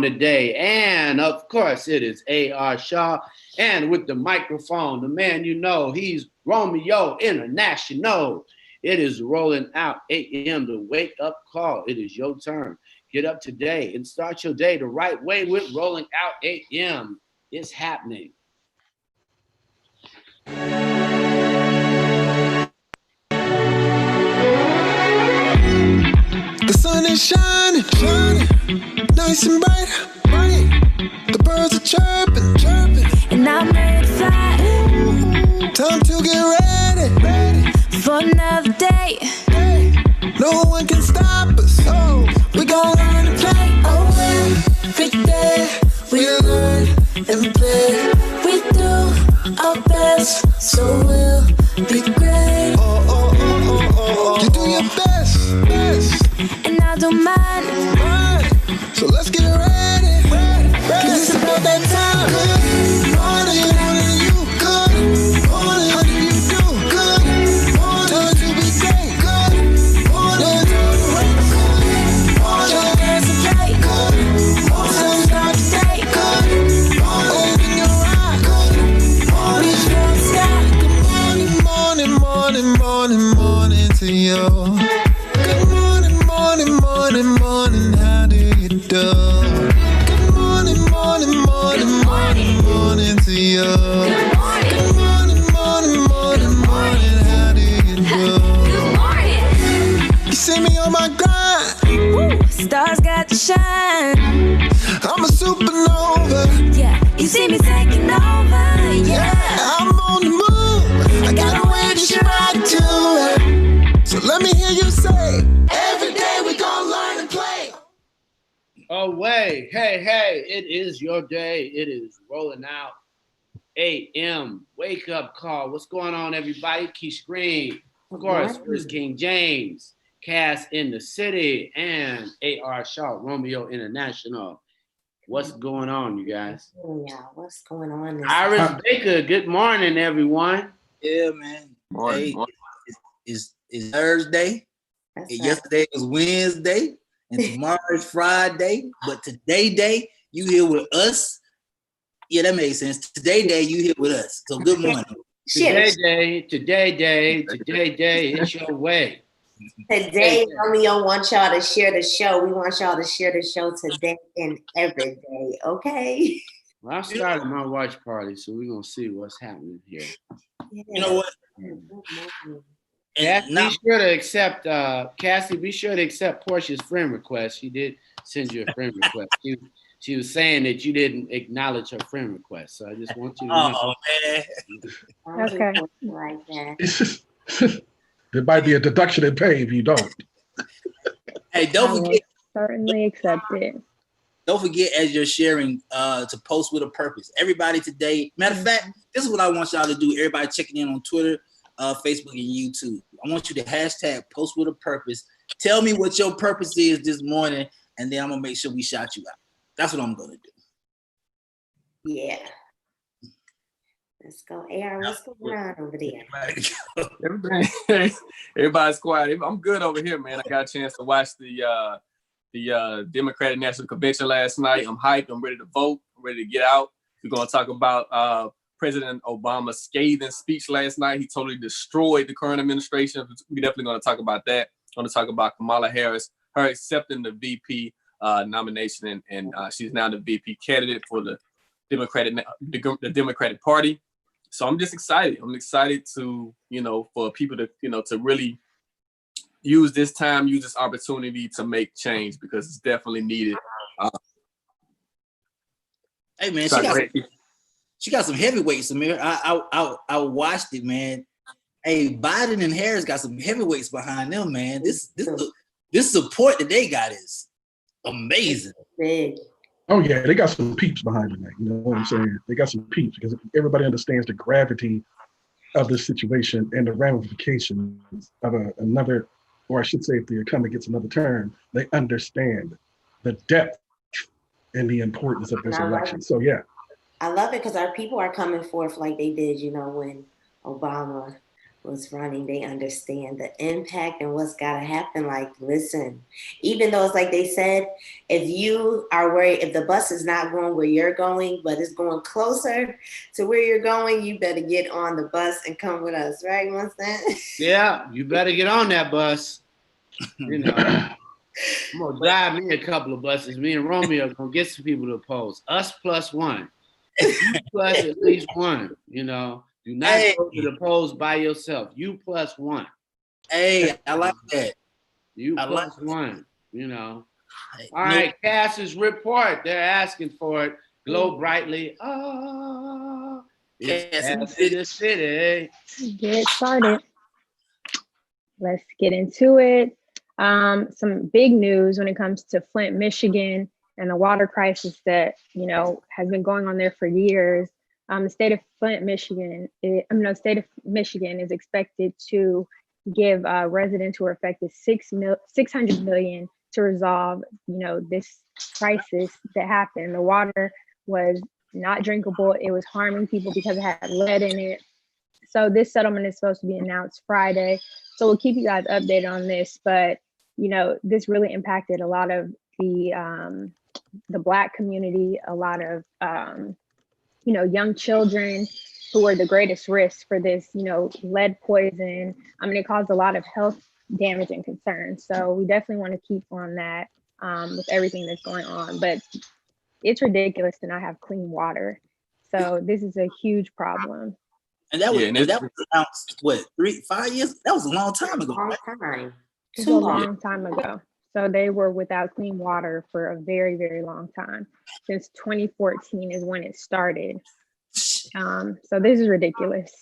today. And of course, it is A.R. Shaw. And with the microphone, the man you know, he's Romeo International. It is rolling out 8 a.m. the wake up call. It is your turn. Get up today and start your day the right way with rolling out 8 a.m. It's happening. The sun is shining, nice and bright. The birds are chirping, and I'm ready to fly. Time to get ready for another day. No one can stop us. We gon' learn to play. Every day we learn and play. We do our best, so we'll be great. You do your best, and I don't mind. So let's get ready. Cause it's about that time. Good morning, you. Good morning, how do you do? Good morning, time to be great. Good morning, time to wake. Good morning, dance and play. Good morning, so start today. Good morning, open your eyes. Good morning, reach for the sky. Good morning to you. Good morning, how do you do? Good morning to you. Good morning, how do you do? Good morning. You see me on my grind. Woo, stars got to shine. I'm a supernova. Yeah, you see me taking over. Yeah, I'm on the move. I got a way to stride to it. So let me hear you say, every day we gon' learn and play. Away. Hey, it is your day. It is rolling out 8 a.m. Wake up call. What's going on, everybody? Keisha Green, of course, First King James, Cass in the City, and A.R. Shaw, Romeo International. What's going on, you guys? Yeah, what's going on? Iris Baker, good morning, everyone. Yeah, man. Morning. It's Thursday. Yesterday was Wednesday. And tomorrow is Friday. But today, you here with us. Yeah, that makes sense. Today, you here with us. So good morning. Today, it's your way. Today, Romeo wants y'all to share the show. We want y'all to share the show today and every day, okay? Well, I started my watch party, so we're going to see what's happening here. Yeah. You know what? Cassie, be sure to accept Portia's friend request. She did send you a friend request. She was saying that you didn't acknowledge her friend request. So I just want you to know. Oh, man. Okay. Like that. There might be a deduction in pay if you don't. Hey, don't forget. Certainly accept it. Don't forget, as you're sharing, to post with a purpose. Everybody today, matter of fact, this is what I want y'all to do. Everybody checking in on Twitter, Facebook, and YouTube. I want you to hashtag post with a purpose. Tell me what your purpose is this morning, and then I'm going to make sure we shout you out. That's what I'm going to do. Yeah. Let's go. AR, what's going on over there? Everybody's quiet. I'm good over here, man. I got a chance to watch the Democratic National Convention last night. I'm hyped. I'm ready to vote. I'm ready to get out. We're going to talk about President Obama's scathing speech last night. He totally destroyed the current administration. We're definitely going to talk about that. I'm going to talk about Kamala Harris, her accepting the VP nomination, and she's now the VP candidate for the Democratic Party. So I'm just excited. I'm excited to, for people to, to really use this time, use this opportunity to make change, because it's definitely needed. Hey, man, she got some heavyweights, Samir. I watched it, man. Hey, Biden and Harris got some heavyweights behind them, man. This support that they got is amazing. Big. Oh yeah, they got some peeps behind them. You know what I'm saying? They got some peeps because everybody understands the gravity of this situation and the ramifications of another, or I should say, if the economy gets another turn, they understand the depth and the importance of this election. So yeah, I love it because our people are coming forth like they did, when Obama was running, they understand the impact and what's got to happen. Like, listen, even though it's like they said, if you are worried, if the bus is not going where you're going, but it's going closer to where you're going, you better get on the bus and come with us, right, Mustang? Yeah, you better get on that bus. You know, I'm gonna drive me a couple of buses. Me and Romeo are gonna get some people to oppose. Us plus one. You plus at least one, you know. Do not go to the polls by yourself. You plus one. Hey, I like that. You plus one, you know. All right, Cass's report. They're asking for it. Glow brightly. Oh, it's in the city. Get started. Let's get into it. Some big news when it comes to Flint, Michigan, and the water crisis that, you know, has been going on there for years. The state of Flint, Michigan, state of Michigan is expected to give residents who are affected $600 million to resolve, you know, this crisis that happened. The water was not drinkable. It was harming people because it had lead in it. So this settlement is supposed to be announced Friday. So we'll keep you guys updated on this. But, you know, this really impacted a lot of the Black community, a lot of, you know, young children who were the greatest risk for this, you know, lead poison. I mean, it caused a lot of health damage and concern. So we definitely want to keep on that with everything that's going on. But it's ridiculous to not have clean water. So this is a huge problem. And that was announced, what, 5 years? That was a long time ago. It was a long time ago. So they were without clean water for a very, very long time. Since 2014 is when it started. So this is ridiculous.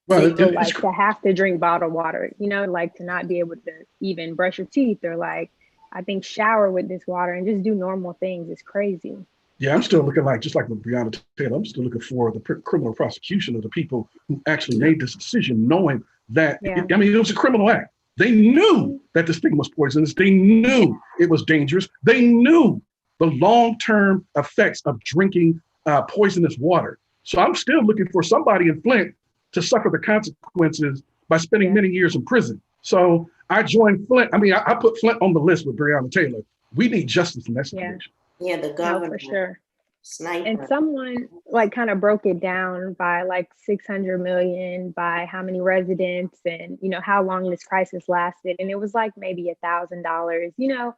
Well, like to have to drink bottled water, you know, like to not be able to even brush your teeth or like, I think shower with this water and just do normal things is crazy. Yeah, I'm still looking just like with Breonna Taylor, I'm still looking for the criminal prosecution of the people who actually made this decision, knowing that, it was a criminal act. They knew that this thing was poisonous. They knew it was dangerous. They knew the long-term effects of drinking poisonous water. So I'm still looking for somebody in Flint to suffer the consequences by spending many years in prison. So I joined Flint. I mean, I put Flint on the list with Breonna Taylor. We need justice in that situation. Yeah, the governor. No, for sure. Sniper. And someone like kind of broke it down by like 600 million by how many residents and, you know, how long this crisis lasted. And it was like maybe $1,000, you know,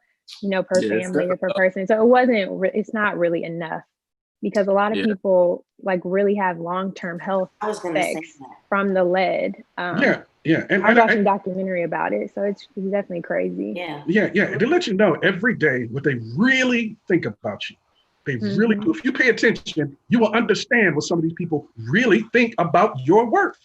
per family or per person. So it's not really enough because a lot of people like really have long-term health effects from the lead. And I'm watching a documentary about it. So it's definitely crazy. Yeah. To let you know every day what they really think about you. They really do. If you pay attention, you will understand what some of these people really think about your worth.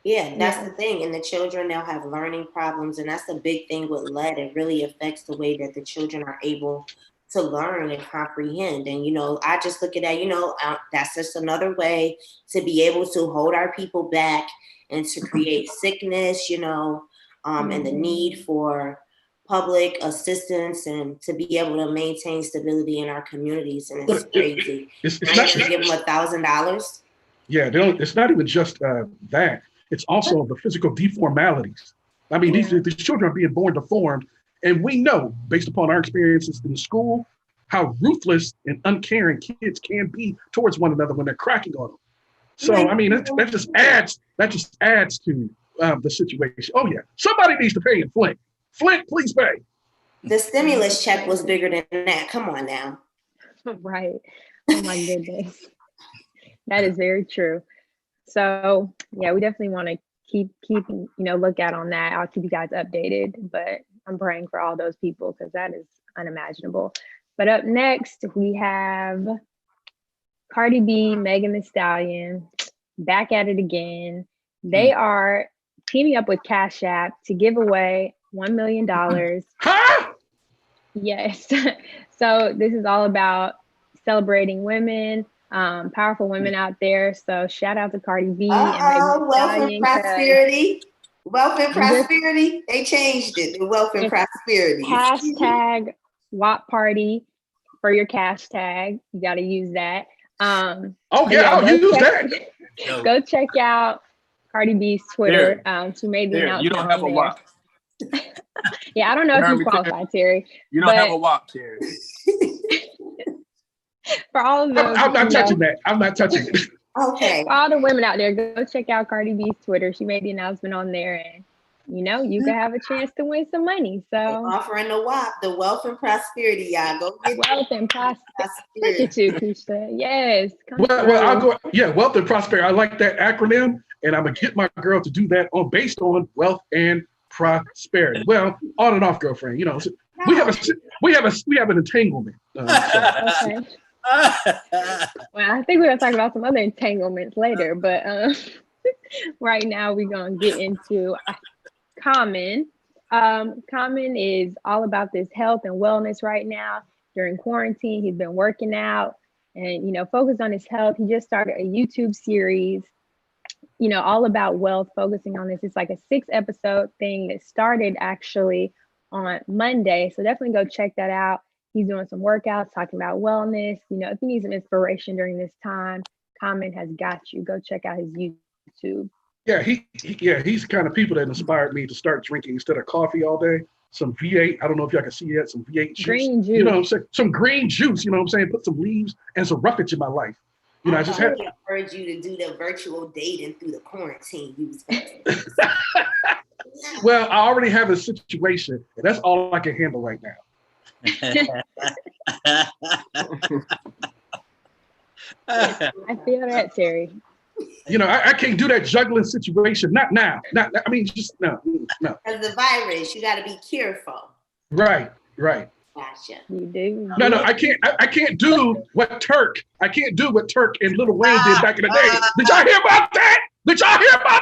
Yeah, that's the thing. And the children now have learning problems. And that's the big thing with lead. It really affects the way that the children are able to learn and comprehend. And, you know, I just look at that, you know, that's just another way to be able to hold our people back and to create sickness, you know, and the need for public assistance and to be able to maintain stability in our communities. And it's crazy. It's not to give them $1,000. Yeah, it's not even just that. It's also the physical deformalities. I mean, these children are being born deformed. And we know, based upon our experiences in school, how ruthless and uncaring kids can be towards one another when they're cracking on them. So, I mean, that just adds to the situation. Oh, yeah. Somebody needs to pay in Flint. Flint, please pay. The stimulus check was bigger than that. Come on now. Right. Oh, my goodness. That is very true. So, yeah, we definitely want to keep look out on that. I'll keep you guys updated, but I'm praying for all those people because that is unimaginable. But up next, we have Cardi B, Megan Thee Stallion, back at it again. They are teaming up with Cash App to give away $1 million. Yes. So this is all about celebrating women, powerful women out there. So shout out to Cardi B and Megan Thee Stallion. Wealth and prosperity. They changed it. The wealth and prosperity. Hashtag WAP party for your cash tag. You got to use that. I'll use that. Go check out Cardi B's Twitter. She made the Terry, announcement. you don't have a on WAP. there. Yeah, I don't know if you qualify, Terry. You don't have a WAP, Terry. For all of them, I'm not touching that. I'm not touching it. Okay. For all the women out there, go check out Cardi B's Twitter. She made the announcement on there, and you can have a chance to win some money. So offering the WAP, the wealth and prosperity, y'all. Go get wealth and prosperity. Look at you, Keisha. Yes. Well, I'll go. Yeah, wealth and prosperity. I like that acronym, and I'm gonna get my girl to do that based on wealth and prosperity. Well, on and off, girlfriend. You know, so we have an entanglement. Okay. Well, I think we're gonna talk about some other entanglements later, but right now we're gonna get into Common. Common is all about this health and wellness right now during quarantine. He's been working out and focused on his health. He just started a YouTube series, all about wealth, focusing on this. It's like a 6-episode thing that started actually on Monday, so definitely go check that out. He's doing some workouts, talking about wellness. If you need some inspiration during this time, Common has got you. Go check out his YouTube. Yeah, he's the kind of people that inspired me to start drinking instead of coffee all day. Some V8. I don't know if y'all can see it. Some V8 juice. Green juice. You know what I'm saying? Some green juice. You know what I'm saying? Put some leaves and some roughage in my life. I just had. I encourage you to do the virtual dating through the quarantine. Well, I already have a situation, and that's all I can handle right now. I feel that, Terry. I can't do that juggling situation. Not now. I mean, just no. Because the virus, you got to be careful. Right. Gotcha. You do. No, I can't do what Turk. I can't do what Turk and Lil Wayne did back in the day. Did y'all hear about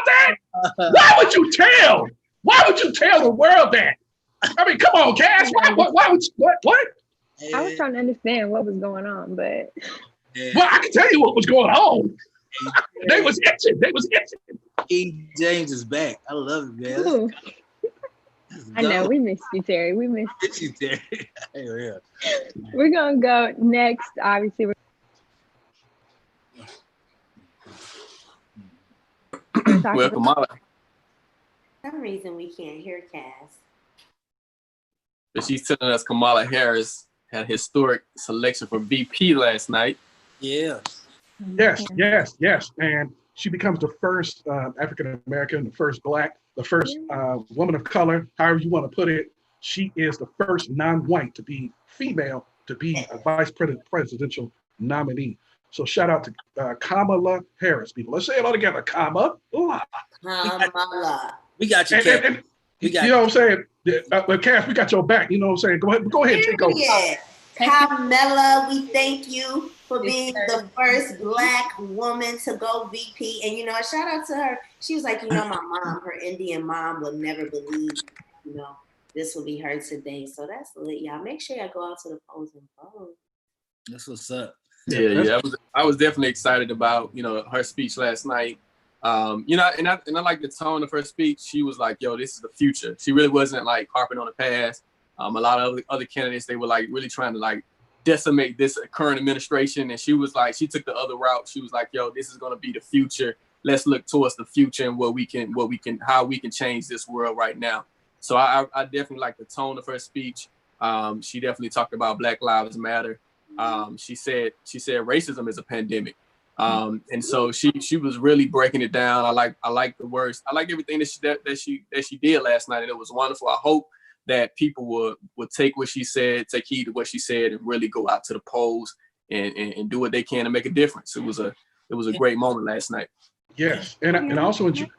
that? Why would you tell the world that? I mean, come on, Cass. Why would you, what? I was trying to understand what was going on, but well, I can tell you what was going on. They was itching. King James is back. I love it, man. Ooh. I know we missed you, Terry. We missed you, Terry. Yeah. We're gonna go next. Obviously, Well, Kamala. For some reason we can't hear Cass. But she's telling us Kamala Harris had a historic selection for VP last night. Yeah. Yes. And she becomes the first African American, the first Black, the first woman of color, however you want to put it. She is the first non-white to be female to be a vice presidential nominee. So shout out to Kamala Harris, people. Let's say it all together. Kamala. Kamala. We got you, Cass. You know what I'm saying? Cass, we got your back. You know what I'm saying? Go ahead, take over. Yeah. Kamala, we thank you for being the first Black woman to go VP. And, a shout out to her. She was like, my mom, her Indian mom would never believe, this will be her today. So that's lit, y'all. Make sure y'all go out to the polls and vote. That's what's up. Yeah. I was definitely excited about, her speech last night. And I like the tone of her speech. She was like, yo, this is the future. She really wasn't like harping on the past. A lot of other candidates, they were like really trying to like decimate this current administration. And she was like, she took the other route. She was like, yo, this is going to be the future. Let's look towards the future and how we can change this world right now. So I definitely like the tone of her speech. She definitely talked about Black Lives Matter. She said racism is a pandemic. And so she was really breaking it down. I like the words. I like everything that she did last night, and it was wonderful. I hope that people would take what she said, take heed to what she said, and really go out to the polls and do what they can to make a difference. It was a great moment last night. Yes, and I also enjoyed.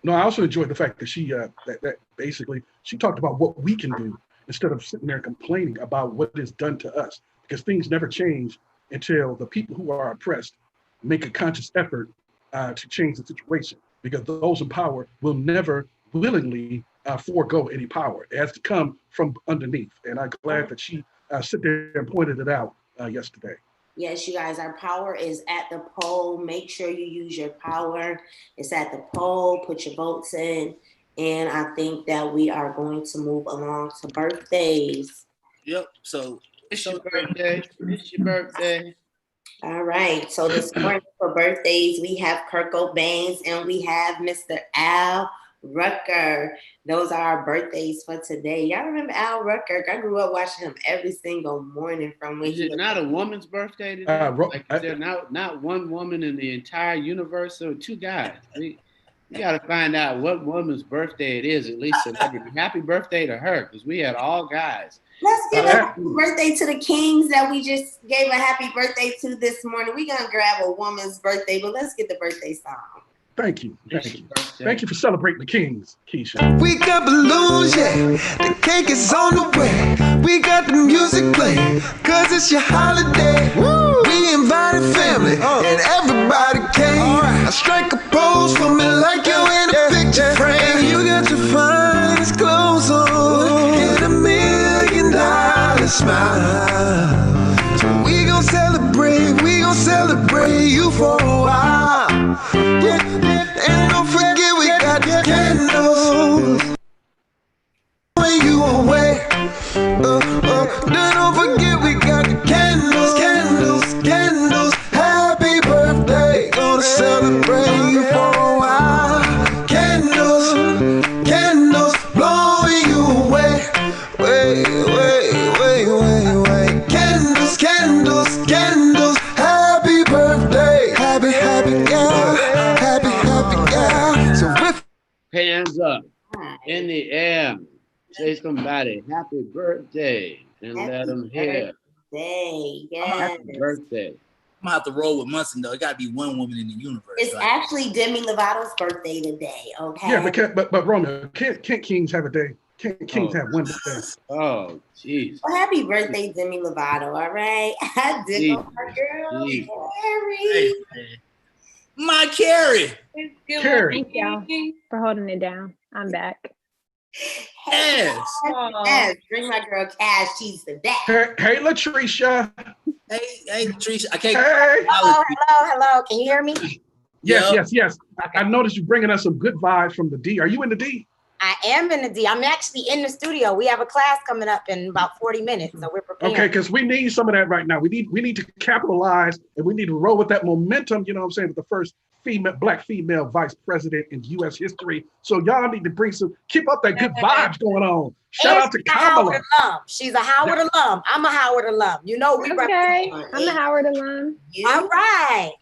No, I also enjoyed the fact that she that basically she talked about what we can do instead of sitting there complaining about what is done to us, because things never change until the people who are oppressed make a conscious effort to change the situation, because those in power will never willingly forego any power. It has to come from underneath. And I'm glad that she sit there and pointed it out yesterday. Yes, you guys, our power is at the poll. Make sure you use your power. It's at the poll. Put your votes in. And I think that we are going to move along to birthdays. Yep. So it's your birthday. All right. So this morning for birthdays, we have Kurt Cobain and we have Mr. Al Rucker. Those are our birthdays for today. Y'all remember Al Rucker? I grew up watching him every single morning from when Is it not a woman's birthday today? Like, is there not one woman in the entire universe, or two guys? We got to find out what woman's birthday it is, at least celebrity. Happy birthday to her, because we had all guys. Let's give a happy birthday to the Kings that we just gave a happy birthday to this morning. We're going to grab a woman's birthday, but let's get the birthday song. Thank you. Thank you for celebrating the Kings, Keisha. We got balloons, yeah. The cake is on the way. We got the music playing, cause it's your holiday. Woo! We invited family, and everybody came. I strike a pose for me like you in a picture frame. You got your finest clothes on, get $1 million smile. So we gon' celebrate you for a while. Yeah. And don't forget we got the candles when you away. Don't forget we got the candles. Happy birthday, gonna celebrate you for a while. Candles, blowing you away. Wait. Candles. Happy birthday, happy girl. So hands up in the air. Say somebody happy birthday and let them hear. Happy birthday. I'm gonna have to roll with Munson though. It gotta be one woman in the universe. It's actually Demi Lovato's birthday today. Okay. Yeah, but Romeo, can't Kings have a day? Can't Kings have one day? Oh, jeez. Well, happy birthday, Demi Lovato. All right. I did know my girl, Carrie. My Carrie. Thank y'all for holding it down. I'm back. Yes. Bring my girl Cash. She's the best. Hey, Latricia. Hey, Latricia. I can't. Hey. Hello. Can you hear me? Yes. Okay. I noticed you bringing us some good vibes from the D. Are you in the D? I am in the D. I'm actually in the studio. We have a class coming up in about 40 minutes, so we're preparing. Okay, because we need some of that right now. We need to capitalize, and we need to roll with that momentum. You know what I'm saying? With the first black female vice president in U.S. history. So y'all need to keep up that good vibes going on. Shout out to Kamala. She's a Howard alum. I'm a Howard alum. You know we okay. I'm a Howard alum. All right.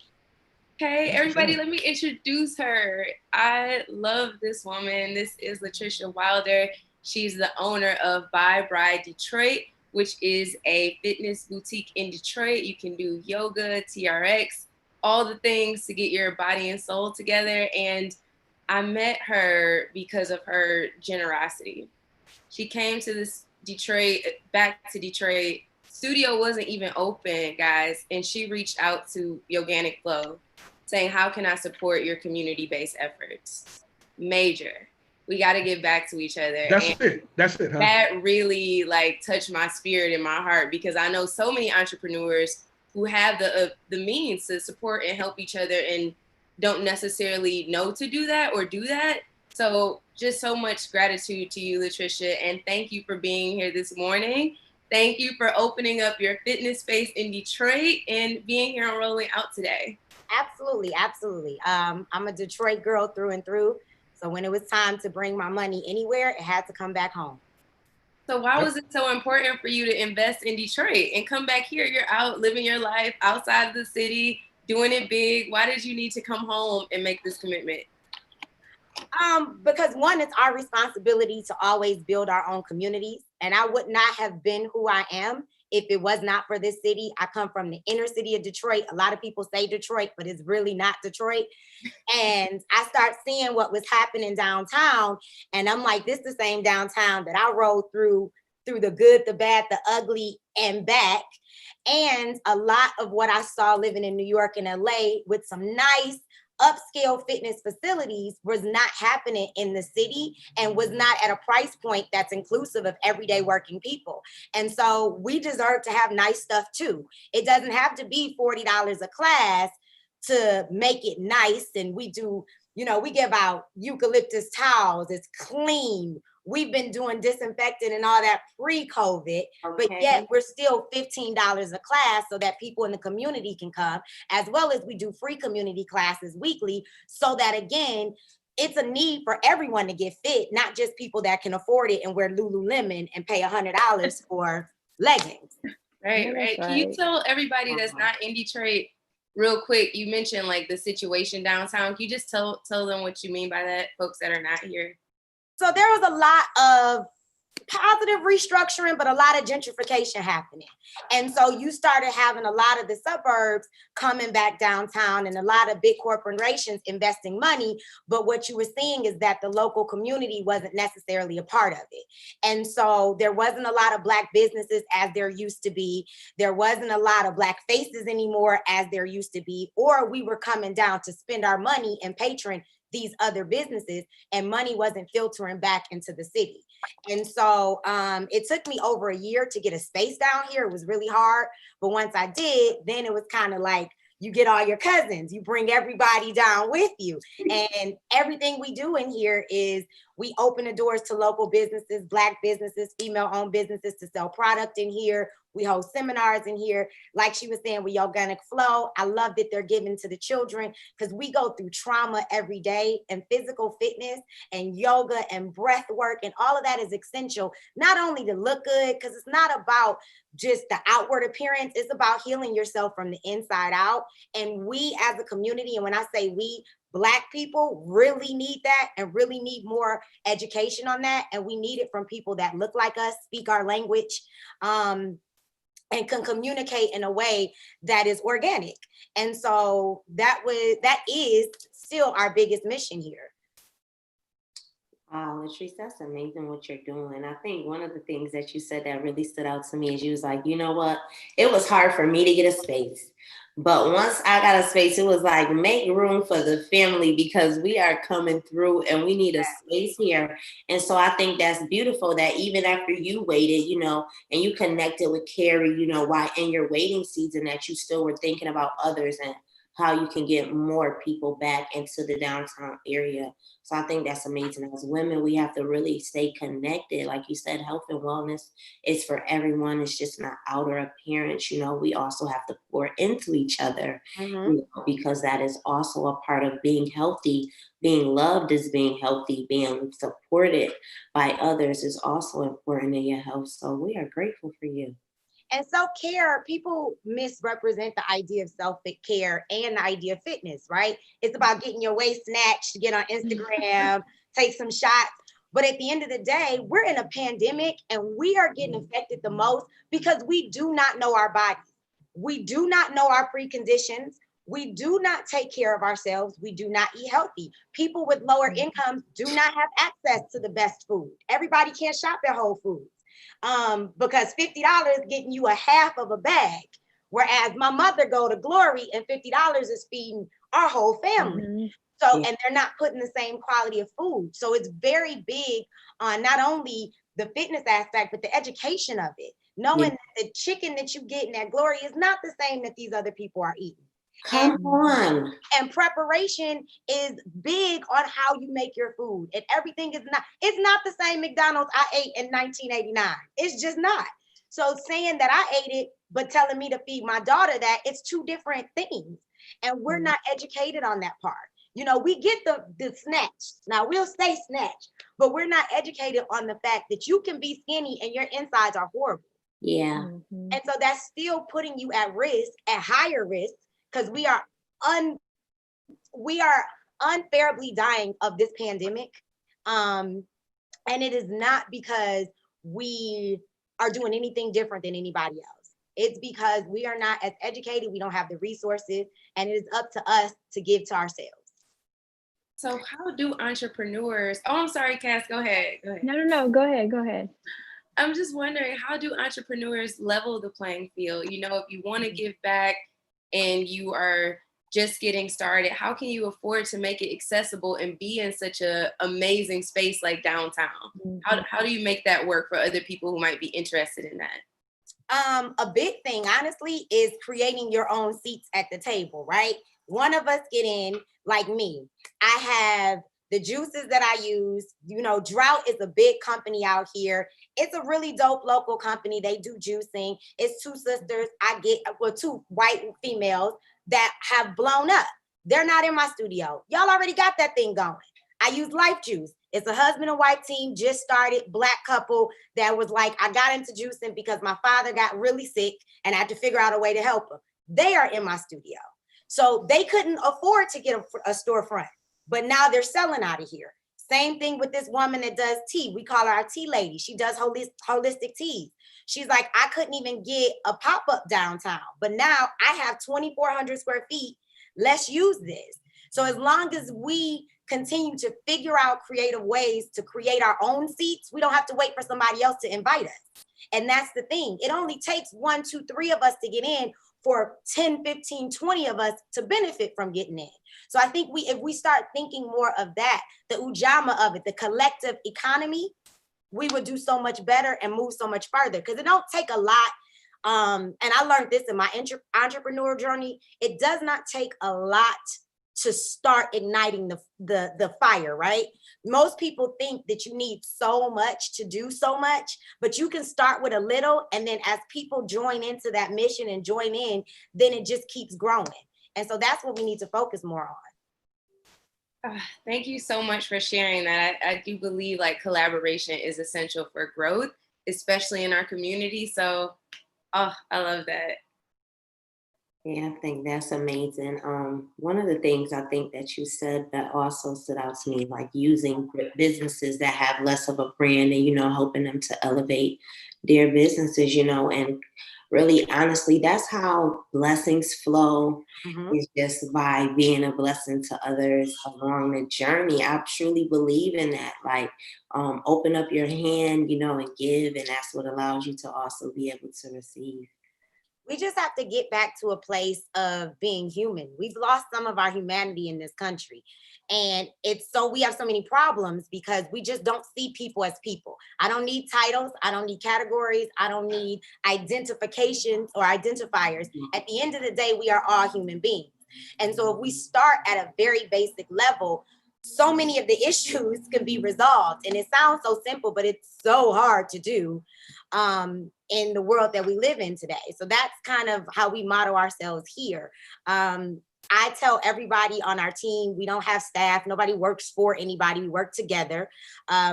Hey, everybody, let me introduce her. I love this woman. This is Latricia Wilder. She's the owner of Bye Bride Detroit, which is a fitness boutique in Detroit. You can do yoga, TRX, all the things to get your body and soul together. And I met her because of her generosity. She came to back to Detroit. Studio wasn't even open, guys. And she reached out to Yoganic Flow, saying, how can I support your community-based efforts? Major. We got to get back to each other. That's it. Huh? That really touched my spirit and my heart, because I know so many entrepreneurs who have the means to support and help each other and don't necessarily know to do that or do that. So just so much gratitude to you, Latricia, and thank you for being here this morning. Thank you for opening up your fitness space in Detroit and being here on Rolling Out today. Absolutely. I'm a Detroit girl through and through. So when it was time to bring my money anywhere, it had to come back home. So why was it so important for you to invest in Detroit and come back here? You're out living your life outside of the city, doing it big. Why did you need to come home and make this commitment? Because one, it's our responsibility to always build our own communities. And I would not have been who I am if it was not for this city. I come from the inner city of Detroit. A lot of people say Detroit, but it's really not Detroit. And I start seeing what was happening downtown. And I'm like, this is the same downtown that I rode through the good, the bad, the ugly, and back. And a lot of what I saw living in New York and LA with some nice upscale fitness facilities was not happening in the city and was not at a price point that's inclusive of everyday working people. And so we deserve to have nice stuff too. It doesn't have to be $40 a class to make it nice. And we do, we give out eucalyptus towels. It's clean. we've been doing disinfecting and all that pre-COVID, but Okay. yet we're still $15 a class so that people in the community can come, as well as we do free community classes weekly, so that again, it's a need for everyone to get fit, not just people that can afford it and wear Lululemon and pay $100 for leggings. Right, Yeah, right. that's Can you right. tell everybody that's not in Detroit real quick? You mentioned like the situation downtown. Can you just tell them what you mean by that, folks that are not here? So there was a lot of positive restructuring, but a lot of gentrification happening. And so you started having a lot of the suburbs coming back downtown and a lot of big corporations investing money. But what you were seeing is that the local community wasn't necessarily a part of it. And so there wasn't a lot of Black businesses as there used to be. There wasn't a lot of Black faces anymore as there used to be, or we were coming down to spend our money and patron these other businesses, and money wasn't filtering back into the city. And so it took me over a year to get a space down here. It was really hard. But once I did, then it was kind of like, you get all your cousins, you bring everybody down with you. And everything we do in here is we open the doors to local businesses, Black businesses, female-owned businesses to sell product in here. We host seminars in here. Like she was saying, with Organic Flow, I love that they're given to the children because we go through trauma every day, and physical fitness and yoga and breath work and all of that is essential, not only to look good, because it's not about just the outward appearance, it's about healing yourself from the inside out. And we as a community, and when I say we, Black people really need that and really need more education on that. And we need it from people that look like us, speak our language, and can communicate in a way that is organic. And so that is still our biggest mission here. Wow, Latrice, that's amazing what you're doing. I think one of the things that you said that really stood out to me is you was like, you know what? It was hard for me to get a space. But once I got a space, it was like, make room for the family because we are coming through and we need a space here. And so I think that's beautiful that even after you waited, you know, and you connected with Carrie, you know, while in your waiting season, that you still were thinking about others and how you can get more people back into the downtown area. So I think that's amazing. As women, we have to really stay connected. Like you said, health and wellness is for everyone. It's just not outer appearance. You know, we also have to pour into each other, you know, because that is also a part of being healthy. Being loved is being healthy. Being supported by others is also important in your health. So we are grateful for you. And self-care, people misrepresent the idea of self-care and the idea of fitness, right? It's about getting your waist snatched, get on Instagram, take some shots. But at the end of the day, we're in a pandemic and we are getting affected the most because we do not know our bodies. We do not know our preconditions. We do not take care of ourselves. We do not eat healthy. People with lower incomes do not have access to the best food. Everybody can't shop at Whole Foods. Because $50 getting you a half of a bag, whereas my mother go to Glory and $50 is feeding our whole family. So, and they're not putting the same quality of food. So it's very big on not only the fitness aspect, but the education of it. Knowing that the chicken that you get in that Glory is not the same that these other people are eating. Come on. And preparation is big on how you make your food. And everything is it's not the same McDonald's I ate in 1989. It's just not. So saying that I ate it, but telling me to feed my daughter that, it's two different things. And we're not educated on that part. You know, we get the snatch. Now we'll stay snatched, but we're not educated on the fact that you can be skinny and your insides are horrible. Yeah. And so that's still putting you at risk, at higher risk, because we are unfairly dying of this pandemic. And it is not because we are doing anything different than anybody else. It's because we are not as educated, we don't have the resources, and it is up to us to give to ourselves. So how do entrepreneurs, I'm sorry, Cass, go ahead. No, go ahead. I'm just wondering, how do entrepreneurs level the playing field? You know, if you want to give back and you are just getting started, how can you afford to make it accessible and be in such an amazing space like downtown? How do you make that work for other people who might be interested in that? A big thing, honestly, is creating your own seats at the table, right? One of us get in, like me. I have The juices that I use, you know, Drought is a big company out here. It's a really dope local company. They do juicing. It's two sisters. Two white females that have blown up. They're not in my studio. Y'all already got that thing going. I use Life Juice. It's a husband and wife team, just started, Black couple that was like, I got into juicing because my father got really sick and I had to figure out a way to help him. They are in my studio. So they couldn't afford to get a storefront, but now they're selling out of here. Same thing with this woman that does tea. We call her our tea lady. She does holistic teas. She's like, I couldn't even get a pop-up downtown, but now I have 2,400 square feet. Let's use this. So as long as we continue to figure out creative ways to create our own seats, we don't have to wait for somebody else to invite us. And that's the thing. It only takes 1, 2, 3 of us to get in for 10, 15, 20 of us to benefit from getting in. So I think if we start thinking more of that, the ujama of it, the collective economy, we would do so much better and move so much further, because it don't take a lot. And I learned this in my entrepreneur journey. It does not take a lot to start igniting the fire, right? Most people think that you need so much to do so much, but you can start with a little, and then as people join into that mission and join in, then it just keeps growing. And so that's what we need to focus more on. Thank you so much for sharing that. I do believe like collaboration is essential for growth, especially in our community. So, I love that. Yeah, I think that's amazing. One of the things I think that you said that also stood out to me, like using businesses that have less of a brand and, you know, helping them to elevate their businesses, you know, and really, honestly, that's how blessings flow, is just by being a blessing to others along the journey. I truly believe in that. Like, open up your hand, you know, and give, and that's what allows you to also be able to receive. We just have to get back to a place of being human. We've lost some of our humanity in this country. And we have so many problems because we just don't see people as people. I don't need titles. I don't need categories. I don't need identifications or identifiers. At the end of the day, we are all human beings. And so if we start at a very basic level, so many of the issues can be resolved. And it sounds so simple, but it's so hard to do in the world that we live in today. So that's kind of how we model ourselves here. I tell everybody on our team, we don't have staff. Nobody works for anybody. We work together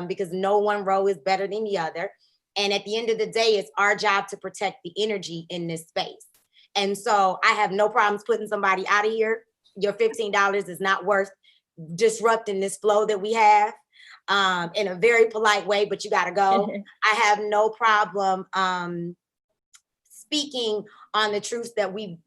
because no one row is better than the other. And at the end of the day, it's our job to protect the energy in this space. And so I have no problems putting somebody out of here. Your $15 is not worth disrupting this flow that we have in a very polite way, but you got to go. I have no problem speaking on the truths that we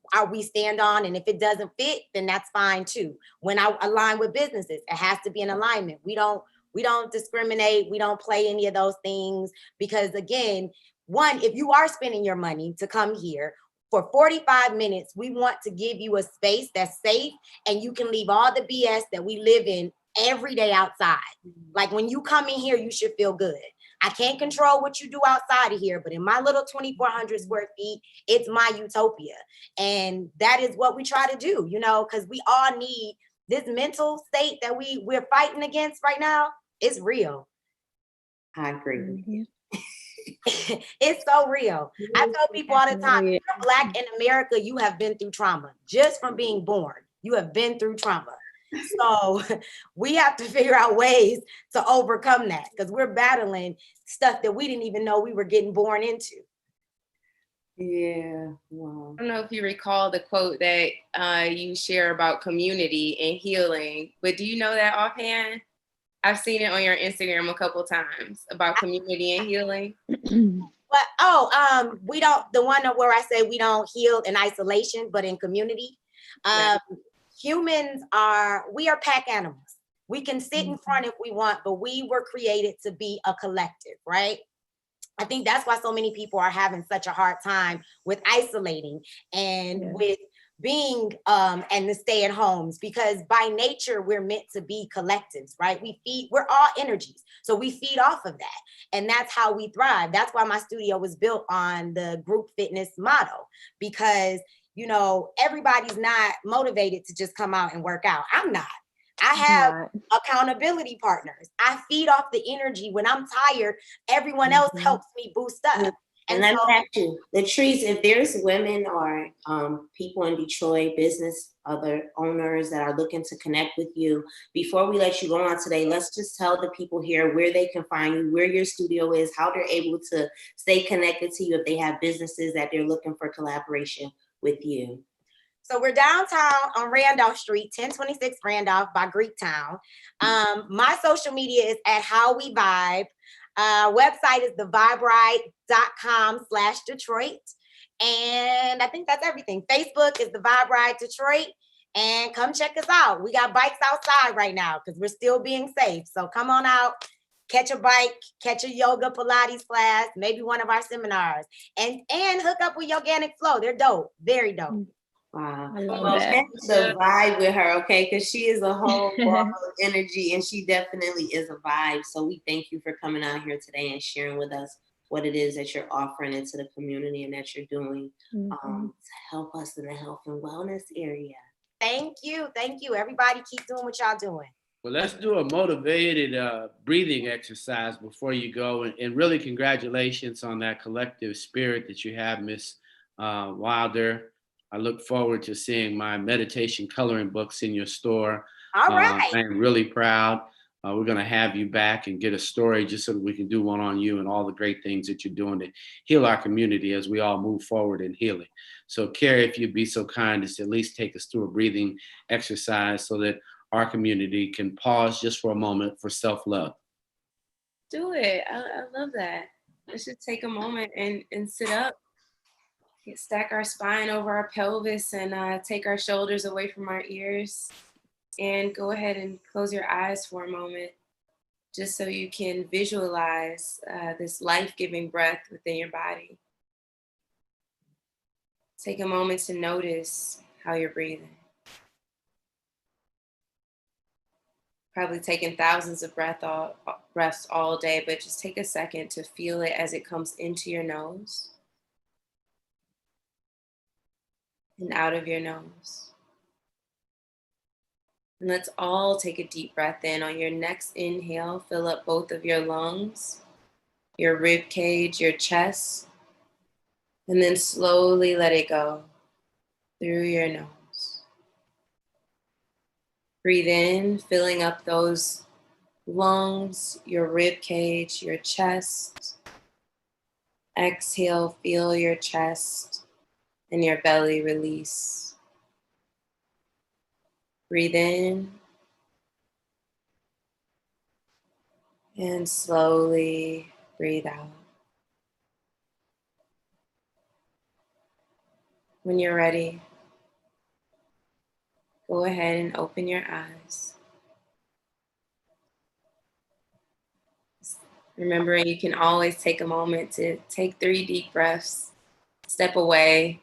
stand on. And if it doesn't fit, then that's fine too. When I align with businesses, it has to be in alignment. We don't discriminate. We don't play any of those things because again, one, if you are spending your money to come here for 45 minutes, we want to give you a space that's safe and you can leave all the BS that we live in every day outside. Like when you come in here, you should feel good. I can't control what you do outside of here, but in my little 2,400 square feet, it's my utopia. And that is what we try to do, you know, because we all need this mental state that we're fighting against right now. It's real. I agree with you. It's so real. I tell people all the time, you're Black in America, you have been through trauma. Just from being born, you have been through trauma. So we have to figure out ways to overcome that because we're battling stuff that we didn't even know we were getting born into. Yeah. Wow. I don't know if you recall the quote that you share about community and healing, but do you know that offhand? I've seen it on your Instagram a couple times about community and healing. But we don't, the one where I say we don't heal in isolation, but in community. Humans we are pack animals. We can sit in front if we want, but we were created to be a collective, right? I think that's why so many people are having such a hard time with isolating and with being and the stay at homes, because by nature we're meant to be collectives, right? We're all energies, so we feed off of that, and that's how we thrive. That's why my studio was built on the group fitness model, because you know everybody's not motivated to just come out and work out. I'm not, I have Not. accountability partners. I feed off the energy. When I'm tired, everyone else helps me boost up. And let me ask you, Latrice, if there's women or people in Detroit, business, other owners that are looking to connect with you, before we let you go on today, let's just tell the people here where they can find you, where your studio is, how they're able to stay connected to you if they have businesses that they're looking for collaboration with you. So we're downtown on Randolph Street, 1026 Randolph by Greektown. My social media is at How We Vibe. Website is theviberide.com/Detroit. And I think that's everything. Facebook is the Vibe Ride Detroit. And come check us out. We got bikes outside right now because we're still being safe. So come on out, catch a bike, catch a yoga Pilates class, maybe one of our seminars, and hook up with Organic Flow. They're dope, very dope. Wow. I love Well, that. catch the vibe with her, okay? Because she is a whole ball of energy and she definitely is a vibe. So we thank you for coming out here today and sharing with us what it is that you're offering into the community and that you're doing to help us in the health and wellness area. Thank you. Thank you. Everybody keep doing what y'all doing. Well, let's do a motivated breathing exercise before you go. And really congratulations on that collective spirit that you have, Miss Wilder. I look forward to seeing my meditation coloring books in your store. All right. I am really proud. We're going to have you back and get a story just so that we can do one on you and all the great things that you're doing to heal our community as we all move forward in healing. So, Carrie, if you'd be so kind as to at least take us through a breathing exercise so that our community can pause just for a moment for self-love. Do it. I love that. Let's just take a moment and sit up. Stack our spine over our pelvis and take our shoulders away from our ears. And go ahead and close your eyes for a moment, just so you can visualize this life-giving breath within your body. Take a moment to notice how you're breathing. Probably taking thousands of breaths all day, but just take a second to feel it as it comes into your nose and out of your nose. And let's all take a deep breath in. On your next inhale, fill up both of your lungs, your rib cage, your chest, and then slowly let it go through your nose. Breathe in, filling up those lungs, your rib cage, your chest. Exhale, feel your chest and your belly release. Breathe in and slowly breathe out. When you're ready, go ahead and open your eyes. Remembering you can always take a moment to take 3 deep breaths, step away.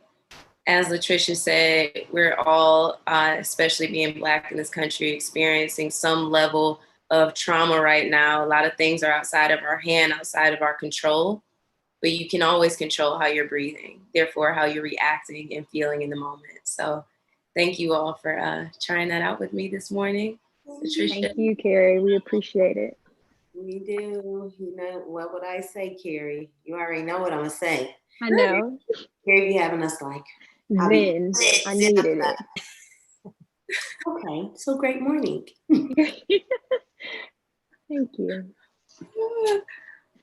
As Latricia said, we're all, especially being Black in this country, experiencing some level of trauma right now. A lot of things are outside of our hand, outside of our control, but you can always control how you're breathing, therefore how you're reacting and feeling in the moment. So thank you all for trying that out with me this morning. Latricia. Thank you, Carrie. We appreciate it. We do. You know, what would I say, Carrie? You already know what I'm going to say. I know. Carrie be having us like, Then I needed it. Okay, so great morning. Thank you. I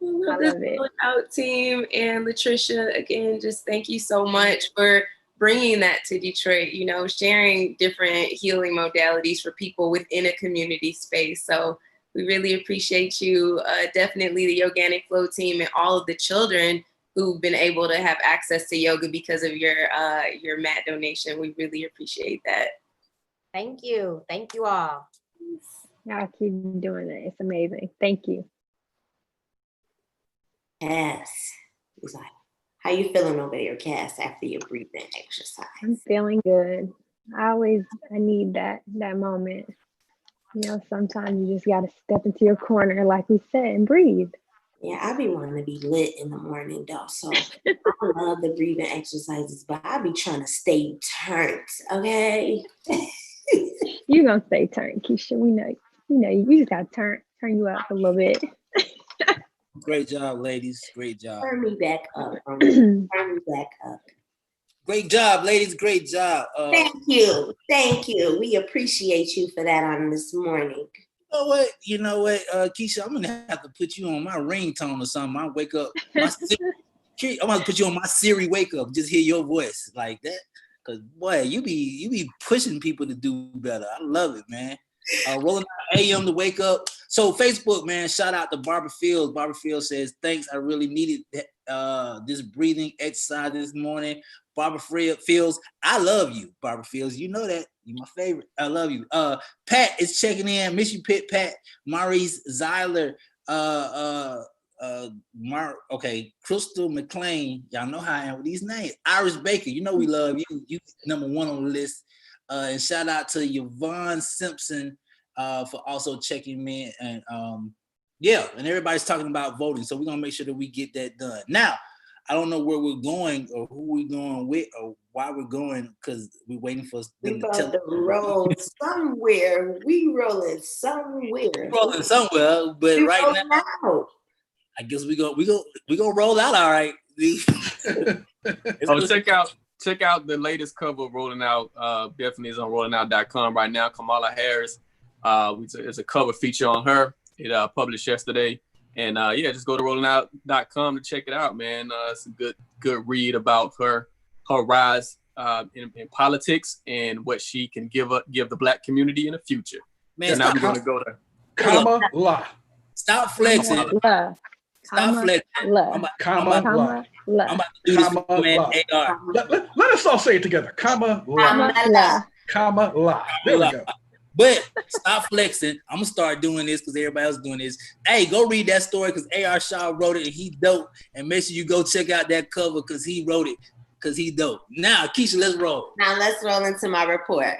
love this out team. And Latricia, again, just thank you so much for bringing that to Detroit, you know, sharing different healing modalities for people within a community space. So we really appreciate you. Definitely the Organic Flow team and all of the children who've been able to have access to yoga because of your mat donation. We really appreciate that. Thank you. Thank you all. Y'all keep doing it. It's amazing. Thank you. Cass. He's like, how you feeling over there, Cass, after your breathing exercise? I'm feeling good. I need that moment. You know, sometimes you just got to step into your corner, like we said, and breathe. Yeah, I be wanting to be lit in the morning, though. So I love the breathing exercises, but I be trying to stay turned, okay? You gonna stay turned, Keisha. We know. You just gotta turn you up a little bit. Great job, ladies. Great job. Turn me back up. Turn me back up. Great job, ladies. Great job. Thank you. We appreciate you for that on this morning. You know what, Keisha, I'm gonna have to put you on my ringtone or something. I wake up. I'm gonna put you on my Siri wake up. Just hear your voice like that. Cause boy, you be pushing people to do better. I love it, man. Rolling out AM to wake up. So Facebook, man, shout out to Barbara Fields. Barbara Fields says, thanks, I really needed this breathing exercise this morning. Barbara Fields, I love you, Barbara Fields. You know that. You're my favorite. I love you. Pat is checking in. Miss you, Pat. Maurice Zeiler. Crystal McLean. Y'all know how I am with these names. Iris Baker, you know we love you. You number one on the list. And shout out to Yvonne Simpson for also checking in. And and everybody's talking about voting. So we're gonna make sure that we get that done. Now, I don't know where we're going or who we're going with or why we're going because we're waiting for them to tell us. Roll somewhere. We rolling somewhere. Rolling somewhere, but right now, I guess we gonna roll out all right. Check out the latest cover rolling out. Definitely is on rollingout.com right now. Kamala Harris. It's a cover feature on her. It published yesterday. And just go to rollingout.com to check it out, man. It's a good read about her rise in politics and what she can give the Black community in the future. Man, now we're gonna go to Kamala. Stop flexing. Stop flexing. I'm about to do this with man AR. Let us all say it together. Kamala. There we go. But stop flexing. I'm gonna start doing this because everybody else is doing this. Hey, go read that story because A.R. Shaw wrote it and he dope. And make sure you go check out that cover because he wrote it because he dope. Now, Keisha, let's roll. Now let's roll into my report.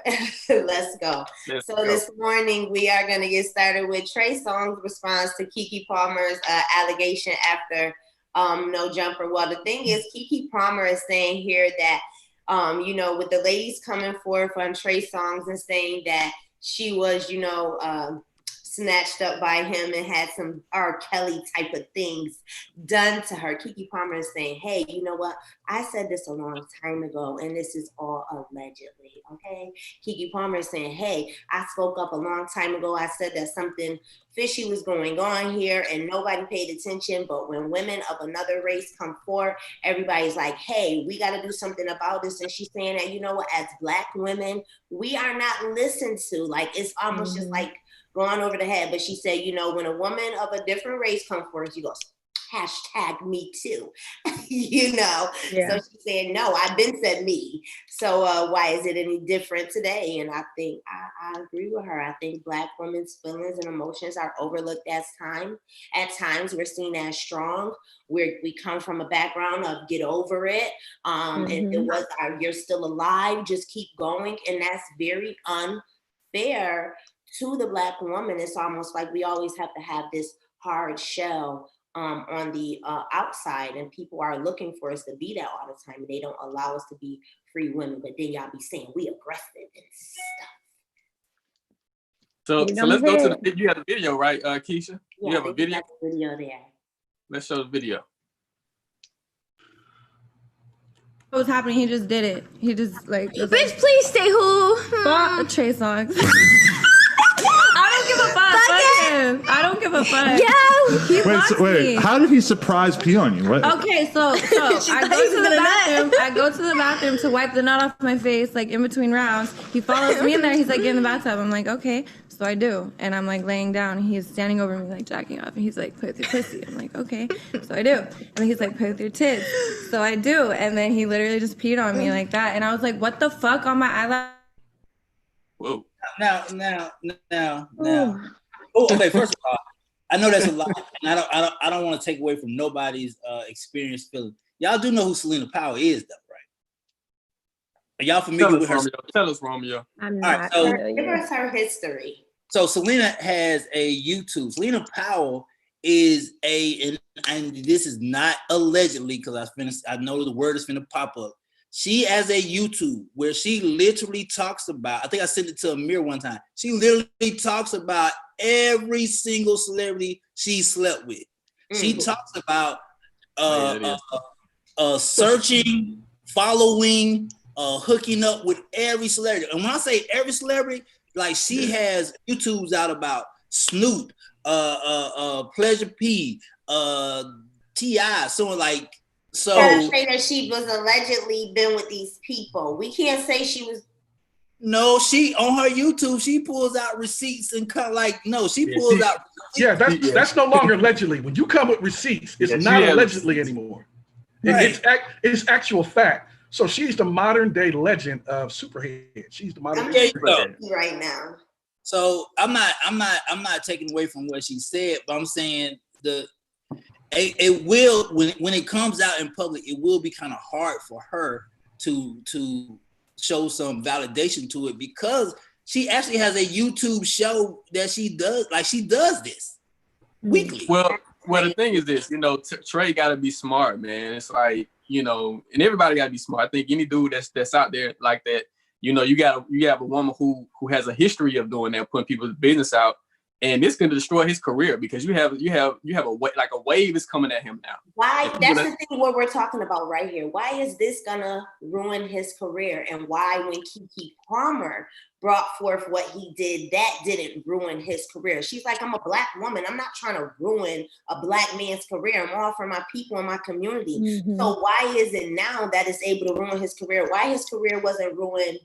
Let's go. This morning we are gonna get started with Trey Songz response to Keke Palmer's allegation after no jumper. Well, the thing is, Keke Palmer is saying here that with the ladies coming forth on Trey Songz and saying that she was, snatched up by him and had some R. Kelly type of things done to her. Keke Palmer is saying, hey, you know what? I said this a long time ago, and this is all allegedly, okay? Keke Palmer is saying, hey, I spoke up a long time ago. I said that something fishy was going on here and nobody paid attention. But when women of another race come forward, everybody's like, hey, we got to do something about this. And she's saying that, you know what, as Black women, we are not listened to. Like, it's almost just like going over the head. But she said, when a woman of a different race comes forward, she goes, hashtag me too, Yeah. So she said, no, I've been said me. So why is it any different today? And I think I agree with her. I think Black women's feelings and emotions are overlooked at times. We're seen as strong. We come from a background of get over it. And it was you're still alive, just keep going. And that's very unfair to the Black woman. It's almost like we always have to have this hard shell on the outside, and people are looking for us to be that all the time. They don't allow us to be free women, but then y'all be saying we aggressive and stuff. So let's go to you have a video, right, Keisha? Yeah, you have a video? Got the video there. Let's show the video. What was happening? He just did it. He just bitch, please stay who? Fuck Trey Songz. I don't give a fuck. Fuck him. I don't give a fuck. Yeah. He wants me. How did he surprise pee on you? What? Okay, so I go to the bathroom. I go to the bathroom to wipe the nut off my face, like in between rounds. He follows me in there. He's like, get in the bathtub. I'm like, okay. So I do, and I'm like laying down. And he's standing over me, like jacking off, and he's like, play with your pussy. I'm like, okay. So I do, and then he's like, play with your tits. So I do, and then he literally just peed on me like that, and I was like, what the fuck on my eyelash? Whoa. Now. Oh, okay. First of all, I know that's a lot, and I don't want to take away from nobody's experience feeling. Y'all do know who Selena Powell is, though, right? Are y'all familiar with her? Tell us, Romeo. I'm not. All right, so give us her history. So Selena has a YouTube. Selena Powell is and this is not allegedly because I know the word is finna pop up. She has a YouTube where she literally talks about, I think I sent it to Amir one time. She literally talks about every single celebrity she slept with. She talks about searching, following, hooking up with every celebrity. And when I say every celebrity, like she has YouTubes out about Snoop, Pleasure P, T.I. So like, so say that she was allegedly been with these people. We can't say she was. No, she on her YouTube, she pulls out receipts and she pulls out. Yeah, that's no longer allegedly. When you come with receipts, it's not allegedly anymore. Right. It's actual fact. So she's the modern day legend of Superhead. She's the modern day right now. So I'm not taking away from what she said, but I'm saying it will when it comes out in public, it will be kind of hard for her to show some validation to it because she actually has a YouTube show that she does this weekly. Well, the thing is this, Trey got to be smart, man. It's like, and everybody got to be smart. I think any dude that's out there like that, you have a woman who has a history of doing that, putting people's business out. And it's going to destroy his career because you have a wave is coming at him now. Why? That's the thing what we're talking about right here. Why is this gonna ruin his career? And why when Keke Palmer brought forth what he did, that didn't ruin his career? She's like, I'm a Black woman. I'm not trying to ruin a Black man's career. I'm all for my people and my community. Mm-hmm. So why is it now that it's able to ruin his career? Why his career wasn't ruined?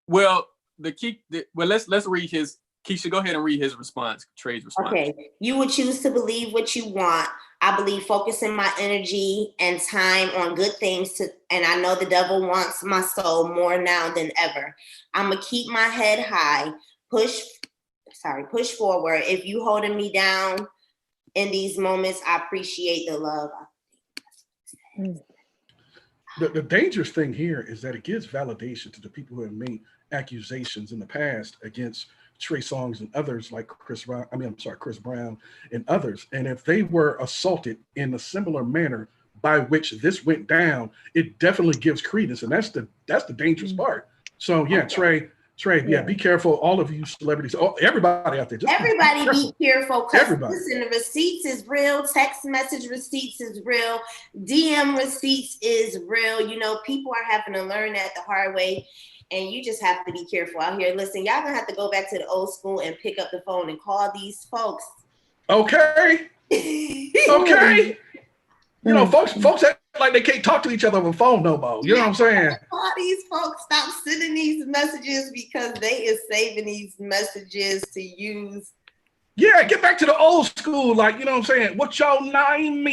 Well, let's read his. Keisha, go ahead and read his response, Trey's response. Okay. You would choose to believe what you want. I believe focusing my energy and time on good things and I know the devil wants my soul more now than ever. I'm going to keep my head high, push forward. If you holding me down in these moments, I appreciate the love. The dangerous thing here is that it gives validation to the people who have made accusations in the past against Trey Songz and others like Chris Brown and others. And if they were assaulted in a similar manner by which this went down, it definitely gives credence. And that's the dangerous part. So yeah, Trey, be careful. All of you celebrities, everybody out there. Everybody be careful. Listen, the receipts is real. Text message receipts is real. DM receipts is real. People are having to learn that the hard way. And you just have to be careful out here. Listen, y'all gonna have to go back to the old school and pick up the phone and call these folks. Okay. Okay. Folks act like they can't talk to each other on the phone no more. You know what I'm saying? All these folks stop sending these messages because they is saving these messages to use. Yeah, get back to the old school. Like, you know what I'm saying? What's your name?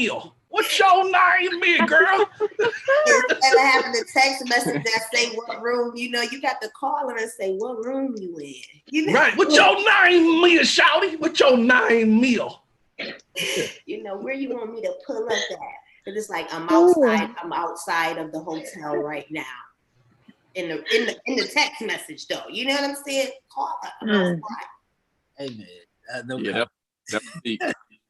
What's your name, girl? Instead of having a text message that say what room, you got to call her and say what room you in. Right. What's your name, shouty? What's your name, meal? Where you want me to pull up at? Because it's like I'm outside. I'm outside of the hotel right now. In the text message though, you know what I'm saying? Call her. Hey man,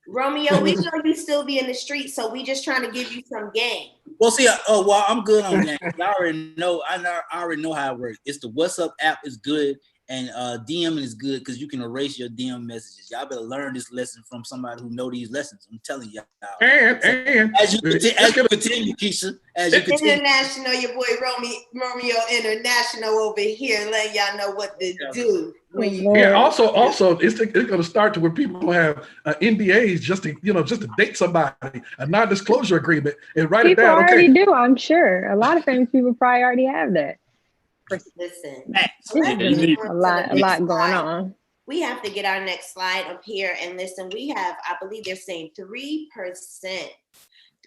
Romeo, we know you still be in the street, so we just trying to give you some game. Well, see, I'm good on that. I already know how it works. It's the WhatsApp app is good, and DMing is good because you can erase your DM messages. Y'all better learn this lesson from somebody who know these lessons. I'm telling y'all. And as you continue, Keisha, International, your boy Romeo International over here, letting y'all know what to do. Yeah. Also, it's going to start to where people have NDAs just to date somebody, a non-disclosure agreement, and write people it down. People already do, I'm sure. A lot of famous people probably already have that. Listen, a lot going on. We have to get our next slide up here and listen. We have, I believe they're saying 3%.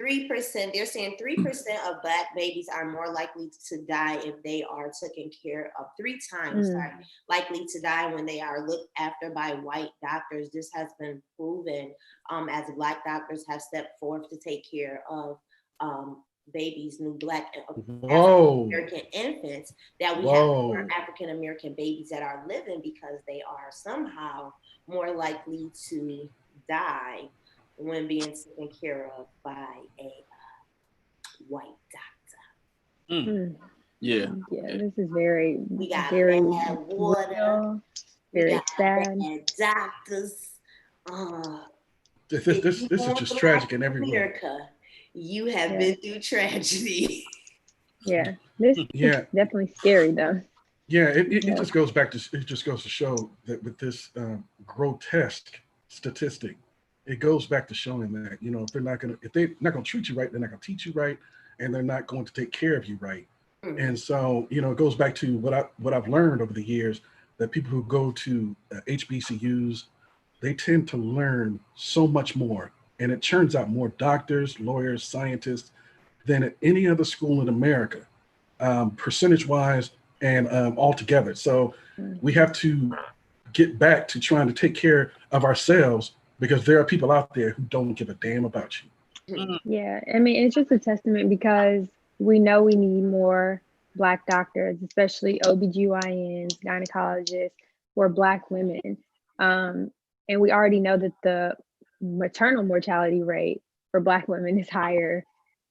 3%. They're saying 3% of Black babies are more likely to die if they are taken care of. 3 times likely to die when they are looked after by white doctors. This has been proven as Black doctors have stepped forth to take care of babies, new Black African-American infants, that we have more African-American babies that are living because they are somehow more likely to die when being taken care of by a white doctor. Yeah. Yeah, this is very, We got very bad water. real, We very got sad. bad doctors. This If is you just want tragic Black in every way. America, you have been through tragedy. Yeah, this is definitely scary though. Yeah, it just goes back to show that with this grotesque statistic, it goes back to showing that if they're not gonna treat you right, they're not gonna teach you right, and they're not going to take care of you right. And so it goes back to what I've learned over the years, that people who go to HBCUs, they tend to learn so much more, and it churns out more doctors, lawyers, scientists than at any other school in America, percentage-wise and altogether. So we have to get back to trying to take care of ourselves, because there are people out there who don't give a damn about you. Yeah, I mean, it's just a testament, because we know we need more Black doctors, especially OBGYNs, gynecologists, for Black women. And we already know that the maternal mortality rate for Black women is higher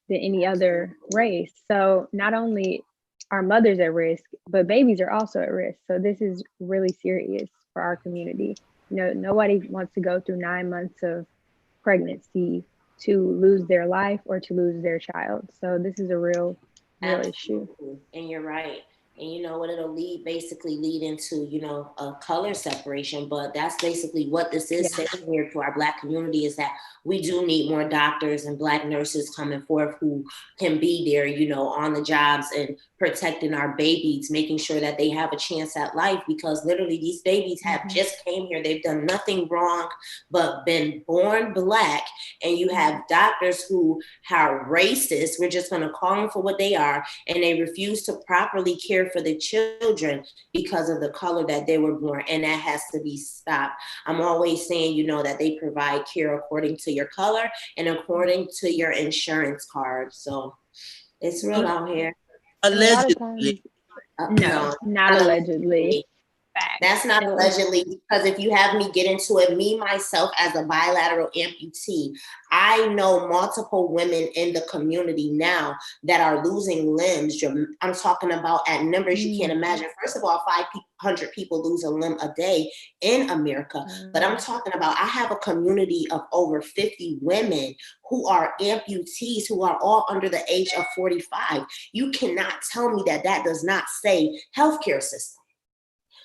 than any other race. So not only are mothers at risk, but babies are also at risk. So this is really serious for our community. Nobody wants to go through 9 months of pregnancy to lose their life or to lose their child. So this is a real issue. And you're right. And you know what, it'll basically lead into, a color separation. But that's basically what this is saying here to our Black community, is that we do need more doctors and Black nurses coming forth who can be there, on the jobs and protecting our babies, making sure that they have a chance at life, because literally these babies have just came here. They've done nothing wrong but been born Black. And you have doctors who are racist. We're just going to call them for what they are. And they refuse to properly care for the children because of the color that they were born. And that has to be stopped. I'm always saying, that they provide care according to your color and according to your insurance card. So it's real out here. Allegedly. No, not allegedly. That's not allegedly, because if you have me get into it, me, myself, as a bilateral amputee, I know multiple women in the community now that are losing limbs. I'm talking about at numbers you can't imagine. First of all, 500 people lose a limb a day in America. But I'm talking about, I have a community of over 50 women who are amputees, who are all under the age of 45. You cannot tell me that does not say healthcare system.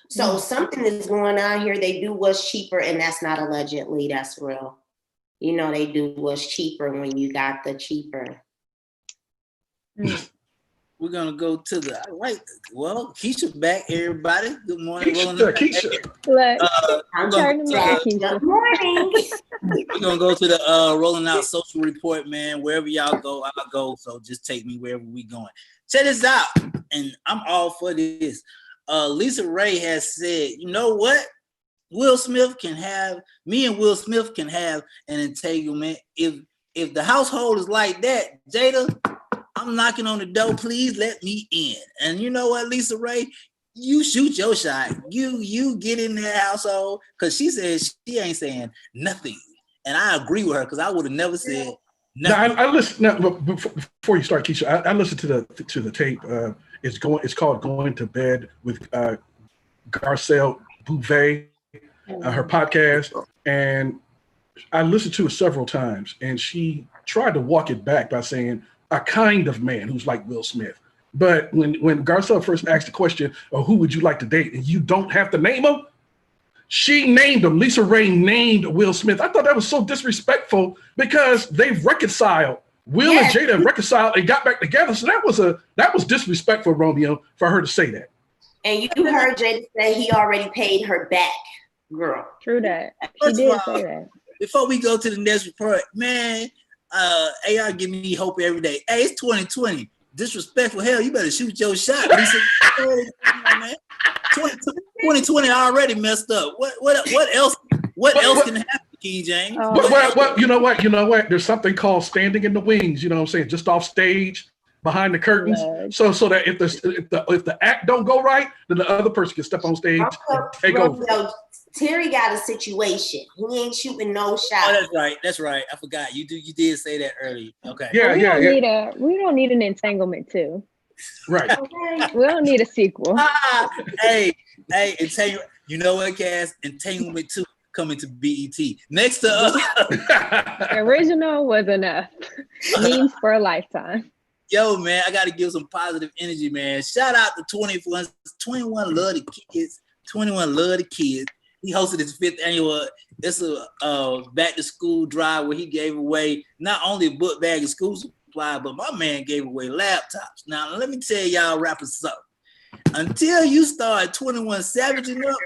So something is going on here. They do what's cheaper, and that's not allegedly, that's real. They do what's cheaper when you got the cheaper. We're gonna go to the Keisha back, everybody. Good morning. Keisha. Good morning. We're gonna go to the Rolling Out Social Report, man. Wherever y'all go, I'll go. So just take me wherever we going. Check this out, and I'm all for this. Lisa Ray has said, you know what? Me and Will Smith can have an entanglement. If the household is like that, Jada, I'm knocking on the door. Please let me in. And you know what, Lisa Ray? You shoot your shot. You get in that household, because she says she ain't saying nothing. And I agree with her, because I would have never said nothing. Now, I listened. Now, before you start, Keisha, I listened to the tape. It's called Going to Bed with Garcelle Bouvet, her podcast, and I listened to it several times. And she tried to walk it back by saying a kind of man who's like Will Smith. But when Garcelle first asked the question, who would you like to date, and you don't have to name him, she named him. Lisa Ray named Will Smith. I thought that was so disrespectful, because they've reconciled. Will and Jada reconciled and got back together. So that was disrespectful, Romeo, for her to say that. And you heard Jada say he already paid her back, girl. True that. She did say that. Before we go to the next report, man, AI give me hope every day. Hey, it's 2020. Disrespectful hell, you better shoot your shot, Lisa. 2020 already messed up. What else? What else can happen, King James? Well, you know what? There's something called standing in the wings. You know what I'm saying? Just off stage, behind the curtains, so that if the act don't go right, then the other person can step on stage and take over. Terry got a situation. He ain't shooting no shot. Oh, that's right. I forgot. You did say that earlier. Okay. Yeah. We don't need an entanglement too. Right. We don't need a sequel. Hey, and tell you know what, Cass? Entanglement 2 coming to BET. Next to The original was enough. Memes for a lifetime. Yo, man, I gotta give some positive energy, man. Shout out to 21 Love the Kids. 21 Love the Kids. He hosted his 5th annual. It's a back to school drive where he gave away not only a book bag of school supply, but my man gave away laptops. Now let me tell y'all rappers something. Until you start 21 Savaging up,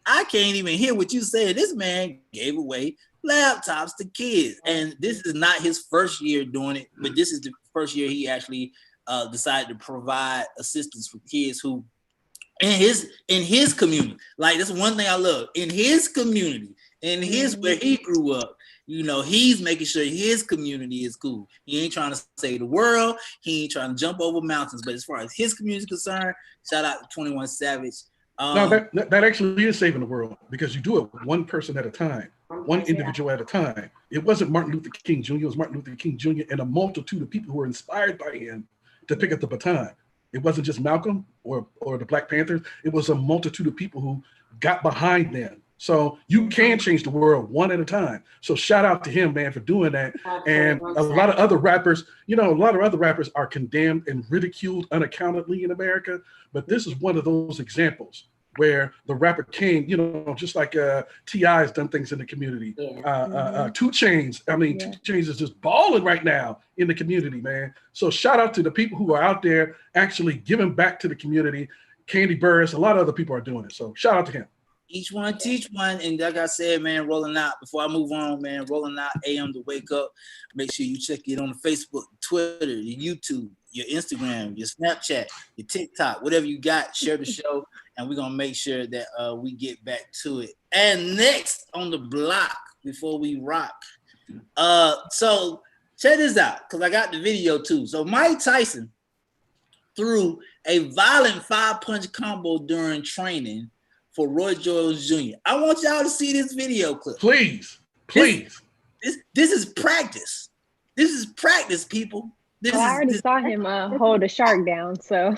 I can't even hear what you say. This man gave away laptops to kids, and this is not his first year doing it, but this is the first year he actually decided to provide assistance for kids who in his community. Like, that's one thing I love. In his community, in his where he grew up, you know, he's making sure his community is cool. He ain't trying to save the world. He ain't trying to jump over mountains. But as far as his community is concerned, shout out to 21 Savage. No, that actually is saving the world, because you do it one person at a time, one individual at a time. It wasn't Martin Luther King Jr., it was Martin Luther King Jr. and a multitude of people who were inspired by him to pick up the baton. It wasn't just Malcolm or the Black Panthers. It was a multitude of people who got behind them. So you can change the world one at a time. So shout out to him, man, for doing that. And a lot of other rappers, are condemned and ridiculed unaccountably in America. But this is one of those examples where the rapper came, just like T.I.'s done things in the community. 2 Chainz, 2 Chainz is just balling right now in the community, man. So shout out to the people who are out there actually giving back to the community. Candy Burris, a lot of other people are doing it. So shout out to him. Each one teach one, and like I said, man, rolling out. Before I move on, man, rolling out AM to wake up. Make sure you check it on the Facebook, Twitter, your YouTube, your Instagram, your Snapchat, your TikTok, whatever you got. Share the show, and we're gonna make sure that we get back to it. And next on the block, before we rock, so check this out, because I got the video too. So Mike Tyson threw a violent 5-punch combo during training for Roy Jones Jr. I want y'all to see this video clip. Please. This is practice. This is practice, people. I already saw him hold a shark down, so.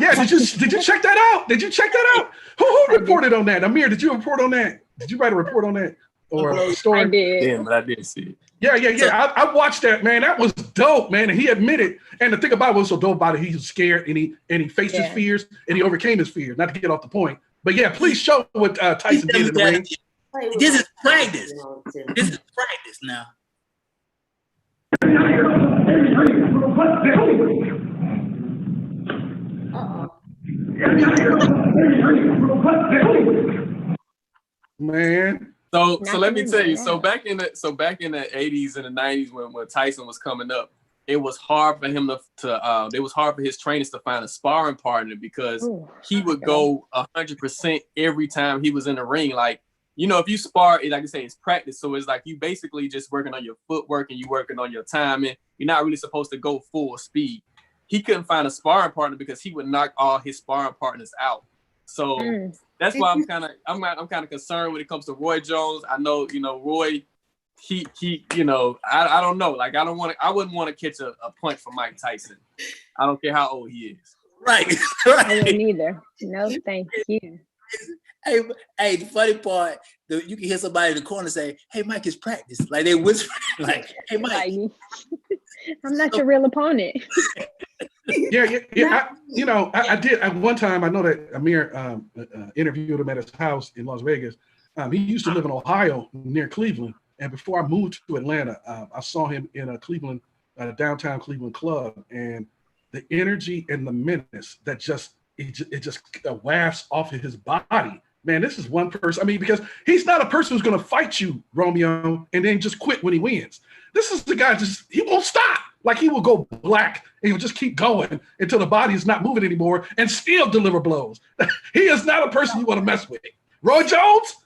Yeah, did you check that out? Did you check that out? Who reported on that? Amir, did you report on that? Did you write a report on that? Or a story? I did. Yeah, but I did see it. Yeah. So, I watched that, man. That was dope, man. And he admitted. And the thing about it was so dope about it, he was scared and he faced his fears and he overcame his fears. Not to get off the point. But yeah, please show what Tyson did in the ring. This is practice. This is practice now. Man. So let me tell you. So back in the 80s and the 90s when Tyson was coming up, it was hard for him it was hard for his trainers to find a sparring partner, because he would go 100% every time he was in the ring. Like, if you spar, like I say, it's practice. So it's like you basically just working on your footwork and you working on your timing. You're not really supposed to go full speed. He couldn't find a sparring partner because he would knock all his sparring partners out. So that's why I'm kind of concerned when it comes to Roy Jones. I know, Roy, he I don't know. Like, I wouldn't want to catch a punch from Mike Tyson. I don't care how old he is. Right. I wouldn't either. No, thank you. Hey, the funny part, you can hear somebody in the corner say, "Hey, Mike, it's practice." Like they whisper, like, "Hey, Mike, I'm not your real opponent." Yeah. I did at one time. I know that Amir interviewed him at his house in Las Vegas. He used to live in Ohio near Cleveland, and before I moved to Atlanta, I saw him in a downtown Cleveland club, and the energy and the menace that just wafts off of his body. Man, this is one person. Because he's not a person who's going to fight you, Romeo, and then just quit when he wins. This is the guy, he won't stop. Like, he will go black and he'll just keep going until the body is not moving anymore and still deliver blows. He is not a person you want to mess with. Roy Jones,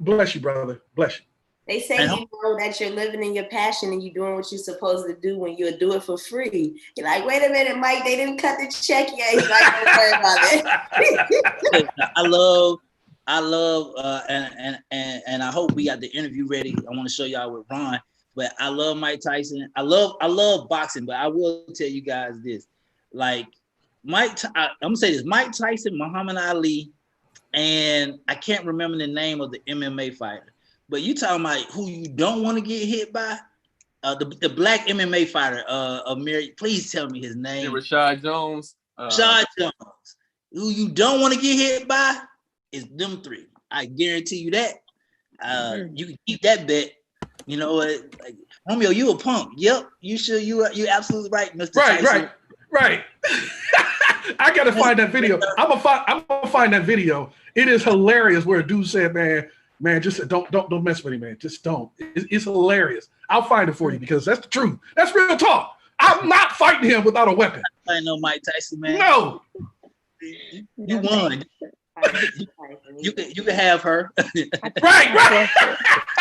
bless you, brother. Bless you. They say you know that you're living in your passion and you're doing what you're supposed to do when you do it for free. You're like, wait a minute, Mike, they didn't cut the check yet. He's like, don't worry about it. I love, and I hope we got the interview ready. I want to show y'all with Ron, but I love Mike Tyson. I love boxing, but I will tell you guys this. like I'm gonna say this: Mike Tyson, Muhammad Ali, and I can't remember the name of the MMA fighter. But you talking about who you don't want to get hit by? The black MMA fighter, please tell me his name. Rashad Jones. Rashad Jones. Who you don't want to get hit by is them three. I guarantee you that. You can keep that bet. You know what? Like, Romeo, you a punk. Yep, you should. You absolutely right, Mr. Tyson. Right. I gotta find that video. I'm gonna find that video. It is hilarious where a dude said, man, just don't mess with him, man. Just don't. It's hilarious. I'll find it for you because that's the truth. That's real talk. I'm not fighting him without a weapon. I know Mike Tyson, man. No. You won. You can have her. Right.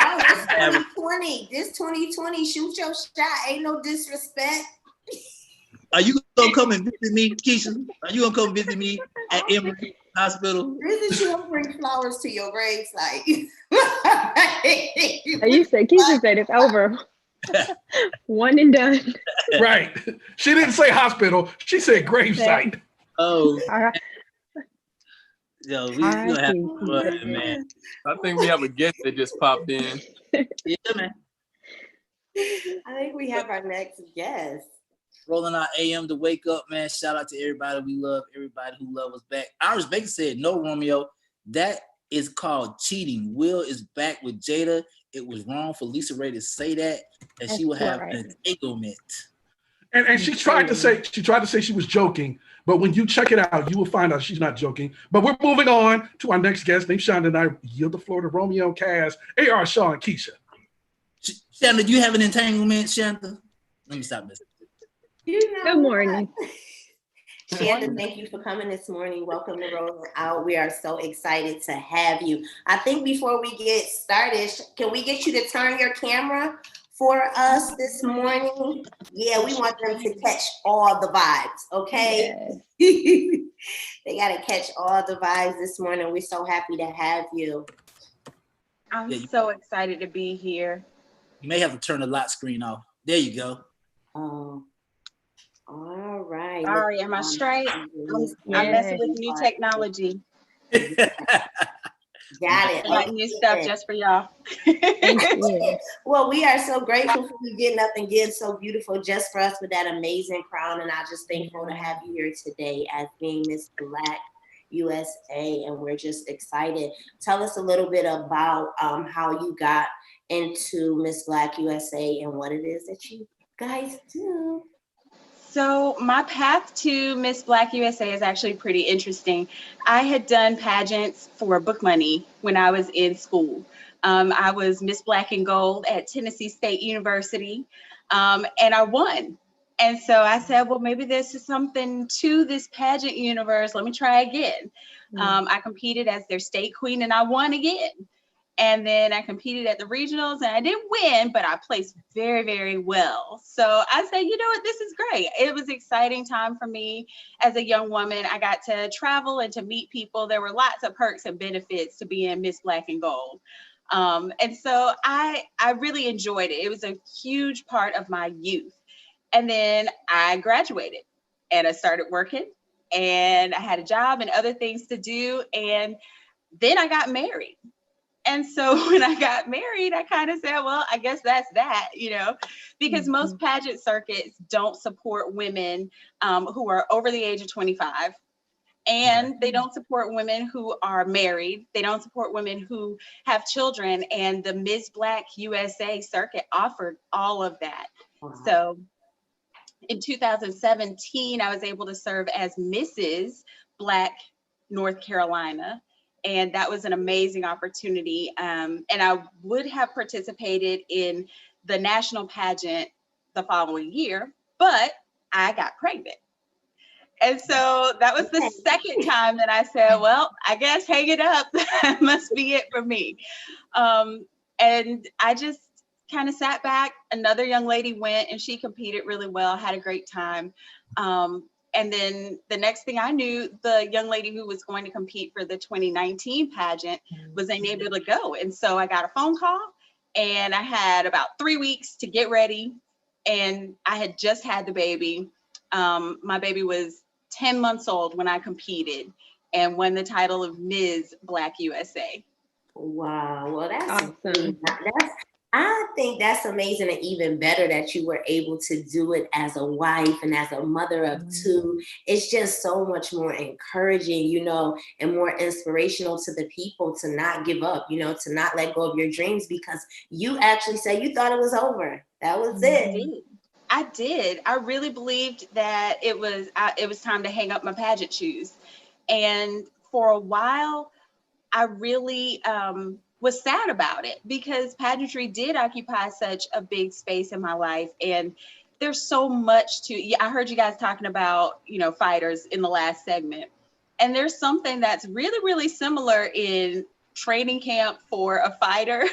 Oh, it's 2020. This 2020. Shoot your shot. Ain't no disrespect. Are you gonna come and visit me, Keisha? Are you gonna come visit me at Emory Hospital? Visit you and bring flowers to your grave site. You said Keisha said it's over. One and done. Right. She didn't say hospital. She said grave site. Oh. All right. Yo, we gonna have fun, man. I think we have a guest that just popped in. Yeah, man. I think we have our next guest. Rolling out AM to wake up, man. Shout out to everybody we love, everybody who love us back. Irish Baker said, no, Romeo, that is called cheating. Will is back with Jada. It was wrong for Lisa Ray to say that, and she will have an entanglement. And she tried to say she was joking, but when you check it out, you will find out she's not joking. But we're moving on to our next guest named Shonda, and I yield the floor to Romeo, Kaz, AR, Shaw, and Keisha. Shonda, do you have an entanglement, Shonda? Let me stop this. Good morning. Shonda, thank you for coming this morning. Welcome to Rolling Out. We are so excited to have you. I think before we get started, can we get you to turn your camera for us this morning? Yeah, we want them to catch all the vibes, okay? Yes. They got to catch all the vibes this morning. We're so happy to have you. I'm so excited to be here. You may have to turn the lock screen off. There you go. Oh. All right. Sorry, am I straight? I'm messing with new technology. Got it. Like new stuff just for y'all. Well, we are so grateful for you getting up and getting so beautiful just for us with that amazing crown. And I just thankful to have you here today as being Miss Black USA. And we're just excited. Tell us a little bit about how you got into Miss Black USA and what it is that you guys do. So my path to Miss Black USA is actually pretty interesting. I had done pageants for book money when I was in school. I was Miss Black and Gold at Tennessee State University, and I won. And so I said, well, maybe there's something to this pageant universe. Let me try again. I competed as their state queen and I won again. And then I competed at the regionals and I didn't win, but I placed very, very well. So I said, you know what, this is great. It was an exciting time for me as a young woman. I got to travel and to meet people. There were lots of perks and benefits to being Miss Black and Gold. And so I really enjoyed it. It was a huge part of my youth. And then I graduated and I started working and I had a job and other things to do. And then I got married. And so when I got married, I kind of said, well, I guess that's that, you know, because most pageant circuits don't support women who are over the age of 25. And they don't support women who are married. They don't support women who have children. And the Miss Black USA circuit offered all of that. Wow. So in 2017, I was able to serve as Mrs. Black North Carolina. And that was an amazing opportunity. And I would have participated in the national pageant the following year, but I got pregnant. And so that was the second time that I said, well, I guess hang it up. That must be it for me. And I just kind of sat back. Another young lady went and she competed really well, had a great time. And then the next thing I knew, the young lady who was going to compete for the 2019 pageant was unable to go. And so I got a phone call and I had about 3 weeks to get ready. And I had just had the baby. My baby was 10 months old when I competed and won the title of Ms. Black USA. Wow. Well, that's awesome. I think that's amazing, and even better that you were able to do it as a wife and as a mother of two. It's just so much more encouraging, you know, and more inspirational to the people to not give up, you know, to not let go of your dreams, because you actually said you thought it was over. That was it. I did. I really believed that it was time to hang up my pageant shoes. And for a while, I really was sad about it, because pageantry did occupy such a big space in my life. And there's so much I heard you guys talking about, you know, fighters in the last segment. And there's something that's really, really similar in training camp for a fighter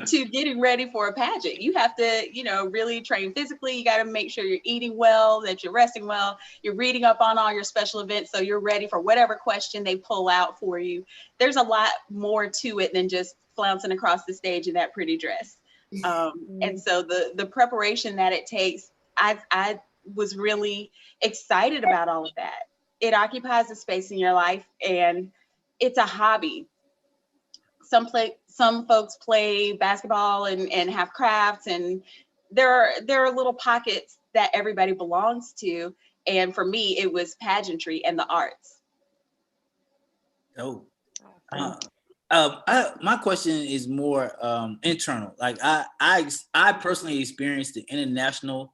to getting ready for a pageant. You have to, you know, really train physically. You got to make sure you're eating well, that you're resting well, you're reading up on all your special events, so you're ready for whatever question they pull out for you. There's a lot more to it than just flouncing across the stage in that pretty dress. And so the preparation that it takes, I was really excited about all of that. It occupies a space in your life, and it's a hobby. Some folks play basketball and have crafts, and there are little pockets that everybody belongs to. And for me, it was pageantry and the arts. Oh, my question is more internal. Like I personally experienced the international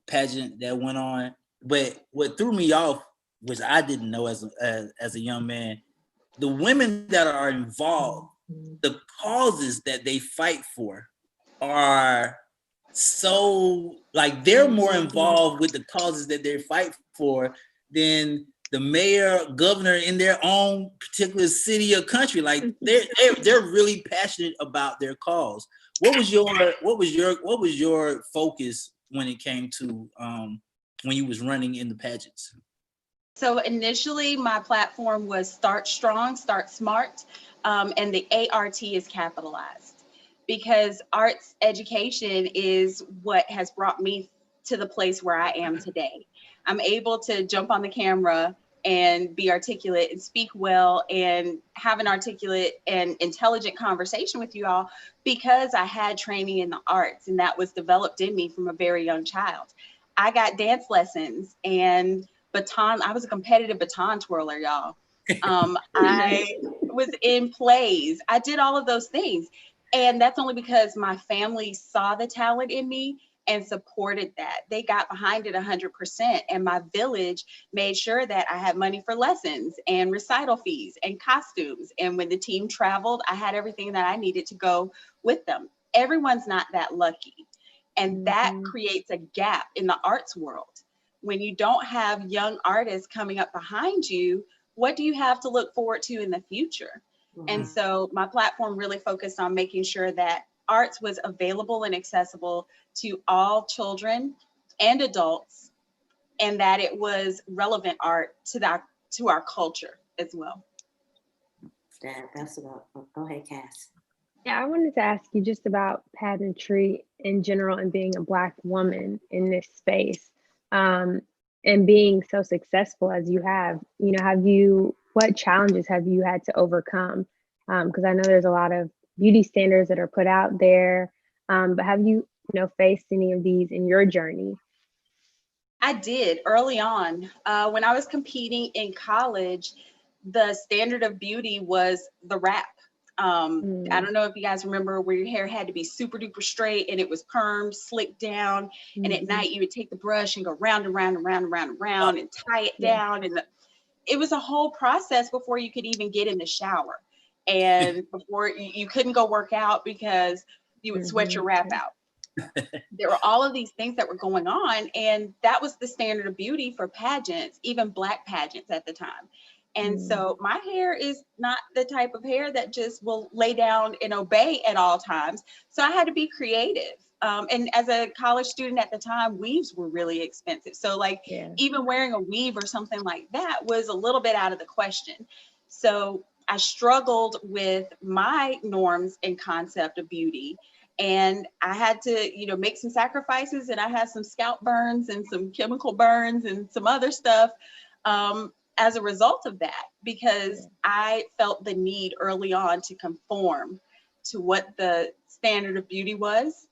pageant that went on, but what threw me off, which I didn't know as a young man, the women that are involved, the causes that they fight for are so, like, they're more involved with the causes that they fight for than the mayor, governor in their own particular city or country. Like they're really passionate about their cause. What was your focus when it came to when you was running in the pageants? So initially, my platform was Start Strong, Start Smart, and the ART is capitalized, because arts education is what has brought me to the place where I am today. I'm able to jump on the camera and be articulate and speak well and have an articulate and intelligent conversation with you all, because I had training in the arts, and that was developed in me from a very young child. I got dance lessons and I was a competitive baton twirler, y'all. I was in plays. I did all of those things. And that's only because my family saw the talent in me and supported that. They got behind it 100%. And my village made sure that I had money for lessons and recital fees and costumes. And when the team traveled, I had everything that I needed to go with them. Everyone's not that lucky. And that creates a gap in the arts world. When you don't have young artists coming up behind you, what do you have to look forward to in the future? And so my platform really focused on making sure that arts was available and accessible to all children and adults, and that it was relevant art to our culture as well. That's about, go ahead, Cass. Yeah, I wanted to ask you just about pageantry in general and being a Black woman in this space. And being so successful as you have, you know, what challenges have you had to overcome? Because I know there's a lot of beauty standards that are put out there, but have you faced any of these in your journey? I did early on. When I was competing in college, the standard of beauty was the wrap. I don't know if you guys remember where your hair had to be super duper straight and it was permed, slicked down. And at night you would take the brush and go round and round and round and round and round and tie it down. And it was a whole process before you could even get in the shower. And before you couldn't go work out because you would sweat your wrap out. There were all of these things that were going on. And that was the standard of beauty for pageants, even Black pageants at the time. And so my hair is not the type of hair that just will lay down and obey at all times. So I had to be creative. And as a college student at the time, weaves were really expensive. So even wearing a weave or something like that was a little bit out of the question. So I struggled with my norms and concept of beauty And I had to, you know, make some sacrifices, and I had some scalp burns and some chemical burns and some other stuff as a result of that, because I felt the need early on to conform to what the standard of beauty was.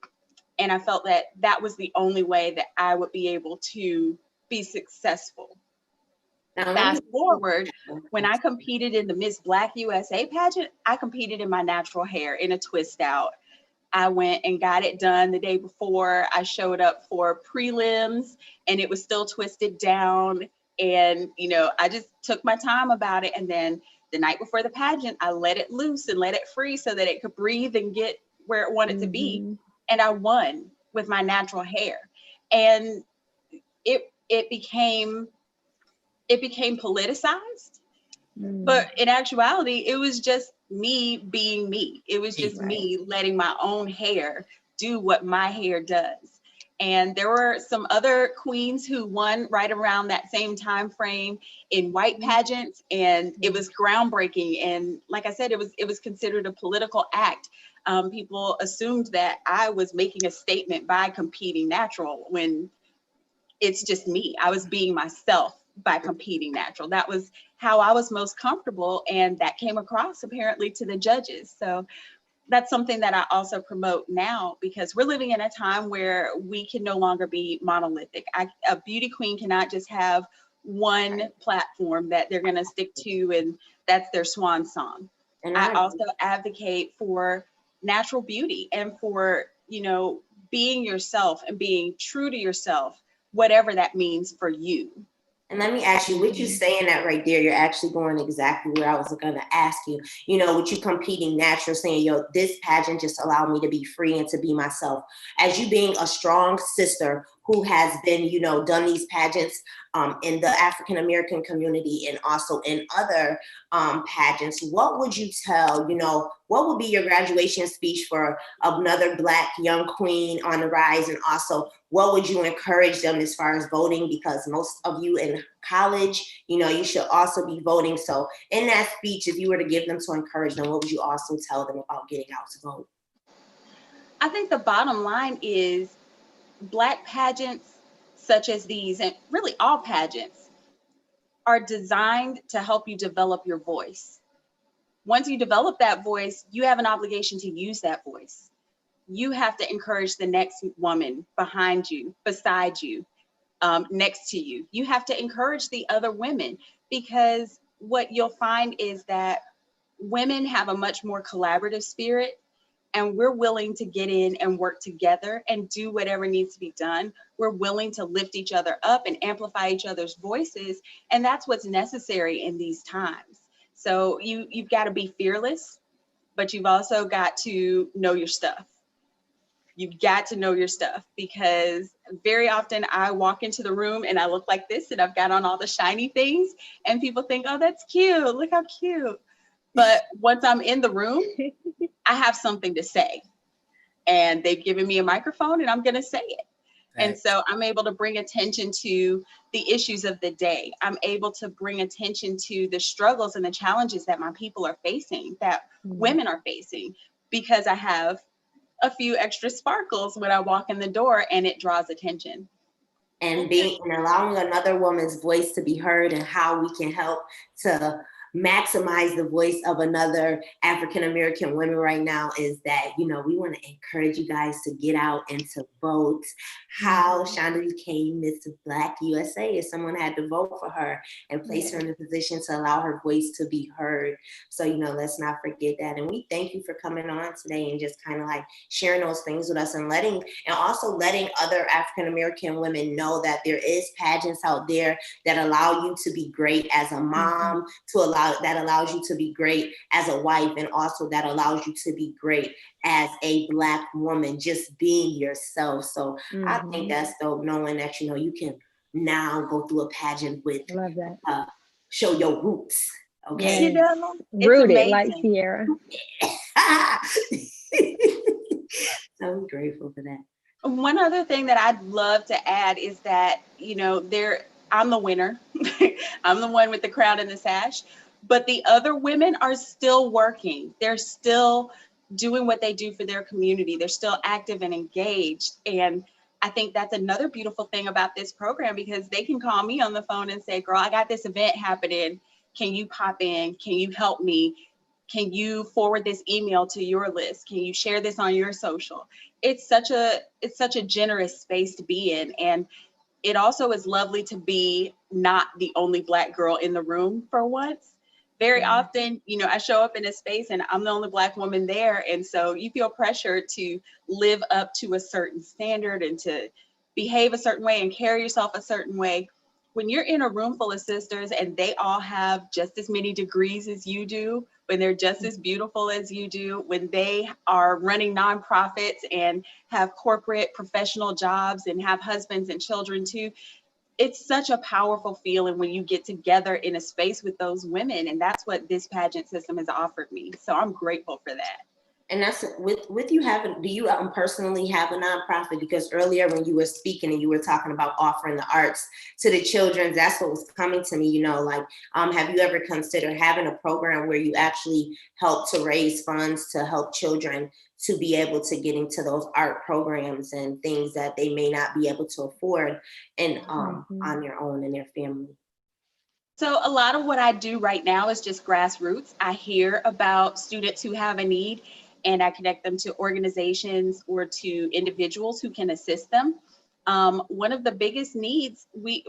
And I felt that that was the only way that I would be able to be successful. Fast forward, when I competed in the Miss Black USA pageant, I competed in my natural hair in a twist out. I went and got it done the day before. I showed up for prelims and it was still twisted down. And, you know, I just took my time about it. And then the night before the pageant, I let it loose and let it free so that it could breathe and get where it wanted to be. And I won with my natural hair. And it became politicized. But in actuality, it was just me being me. It was just me letting my own hair do what my hair does. And there were some other queens who won right around that same time frame in white pageants, and it was groundbreaking. And like I said, it was considered a political act. People assumed that I was making a statement by competing natural when it's just me. I was being myself by competing natural. That was how I was most comfortable, and that came across apparently to the judges. So that's something that I also promote now, because we're living in a time where we can no longer be monolithic. A beauty queen cannot just have one platform that they're going to stick to and that's their swan song. And I also advocate for natural beauty and for, you know, being yourself and being true to yourself, whatever that means for you. And let me ask you, with you saying that right there, you're actually going exactly where I was going to ask you. You know, with you competing natural, saying, yo, this pageant just allowed me to be free and to be myself. As you being a strong sister who has been, you know, done these pageants in the African-American community and also in other pageants, what would you tell, you know, what would be your graduation speech for another Black young queen on the rise? And also, what would you encourage them as far as voting? Because most of you in college, you know, you should also be voting. So in that speech, if you were to give them to encourage them, what would you also tell them about getting out to vote? I think the bottom line is Black pageants such as these, and really all pageants, are designed to help you develop your voice. Once you develop that voice, you have an obligation to use that voice. You have to encourage the next woman behind you, beside you, next to you. You have to encourage the other women, because what you'll find is that women have a much more collaborative spirit, and we're willing to get in and work together and do whatever needs to be done. We're willing to lift each other up and amplify each other's voices. And that's what's necessary in these times. So you've got to be fearless, but you've also got to know your stuff. You've got to know your stuff, because very often I walk into the room and I look like this and I've got on all the shiny things and people think, oh, that's cute. Look how cute. But once I'm in the room, I have something to say, and they've given me a microphone and I'm going to say it. And so I'm able to bring attention to the issues of the day. I'm able to bring attention to the struggles and the challenges that my people are facing, that women are facing, because I have a few extra sparkles when I walk in the door, and it draws attention. And allowing another woman's voice to be heard, and how we can help to maximize the voice of another African-American women right now is that, you know, we want to encourage you guys to get out and to vote. How Shonda became Miss Black USA is someone had to vote for her and place her in a position to allow her voice to be heard. So, you know, let's not forget that. And we thank you for coming on today and just kind of like sharing those things with us, and also letting other African-American women know that there is pageants out there that allow you to be great as a mom, that allows you to be great as a wife, and also that allows you to be great as a Black woman, just being yourself. So I think that's dope, knowing that, you know, you can now go through a pageant with show your roots. Okay. You know, rooted like Sierra. I'm grateful for that. One other thing that I'd love to add is that, you know, I'm the winner. I'm the one with the crown and the sash, but the other women are still working. They're still doing what they do for their community. They're still active and engaged. And I think that's another beautiful thing about this program, because they can call me on the phone and say, girl, I got this event happening. Can you pop in? Can you help me? Can you forward this email to your list? Can you share this on your social? It's such a generous space to be in. And it also is lovely to be not the only Black girl in the room for once. Very often, you know, I show up in a space and I'm the only Black woman there. And so you feel pressure to live up to a certain standard and to behave a certain way and carry yourself a certain way. When you're in a room full of sisters and they all have just as many degrees as you do, when they're just as beautiful as you do, when they are running nonprofits and have corporate professional jobs and have husbands and children too, it's such a powerful feeling when you get together in a space with those women. And that's what this pageant system has offered me. So I'm grateful for that. And that's with you having, do you personally have a nonprofit? Because earlier when you were speaking and you were talking about offering the arts to the children, that's what was coming to me, you know, like, have you ever considered having a program where you actually help to raise funds to help children to be able to get into those art programs and things that they may not be able to afford and on their own and their family? So a lot of what I do right now is just grassroots. I hear about students who have a need and I connect them to organizations or to individuals who can assist them. One of the biggest needs, we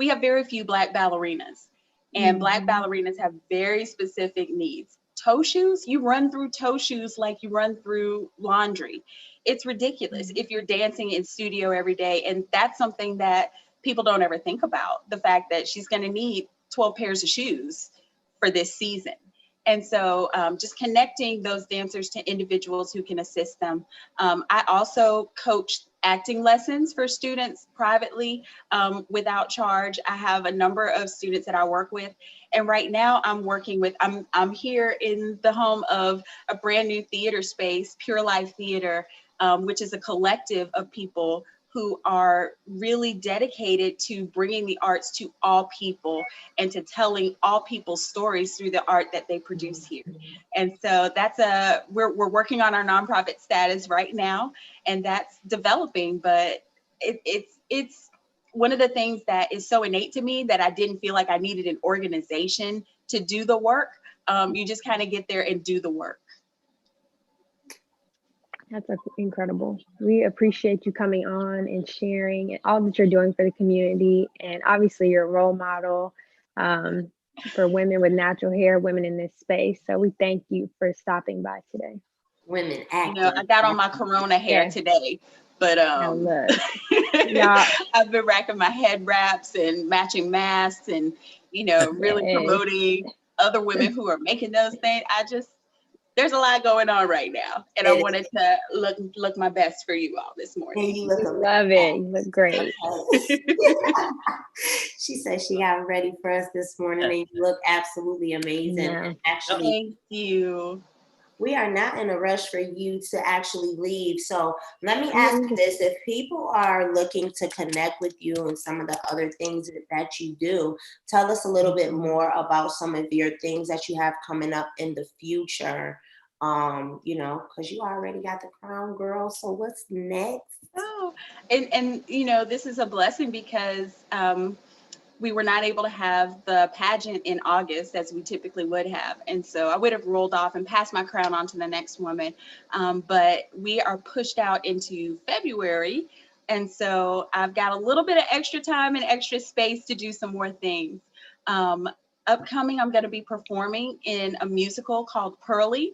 have very few Black ballerinas, and Black ballerinas have very specific needs. Toe shoes, you run through toe shoes like you run through laundry. It's ridiculous if you're dancing in studio every day. And that's something that people don't ever think about, the fact that she's going to need 12 pairs of shoes for this season. And so just connecting those dancers to individuals who can assist them. I also coach acting lessons for students privately without charge. I have a number of students that I work with. And right now I'm working with, I'm here in the home of a brand new theater space, Pure Life Theater, which is a collective of people who are really dedicated to bringing the arts to all people and to telling all people's stories through the art that they produce here. And so that's we're working on our nonprofit status right now, and that's developing, but it's one of the things that is so innate to me that I didn't feel like I needed an organization to do the work. You just kind of get there and do the work. That's incredible. We appreciate you coming on and sharing all that you're doing for the community. And obviously you're a role model for women with natural hair, women in this space. So we thank you for stopping by today. Women acting. You know, I got on my Corona hair today, but yeah. I've been racking my head wraps and matching masks and, you know, really promoting other women who are making those things. There's a lot going on right now, and I wanted to look my best for you all this morning. And you look love it. You look great. She said she got ready for us this morning, and you look absolutely amazing. Yeah. And actually, thank you. We are not in a rush for you to actually leave. So let me ask you this. If people are looking to connect with you and some of the other things that you do, tell us a little bit more about some of your things that you have coming up in the future. You know, because you already got the crown, girl. So what's next? Oh, and you know, this is a blessing because we were not able to have the pageant in August as we typically would have. And so I would have rolled off and passed my crown on to the next woman. But we are pushed out into February. And so I've got a little bit of extra time and extra space to do some more things. Upcoming, I'm going to be performing in a musical called Pearly.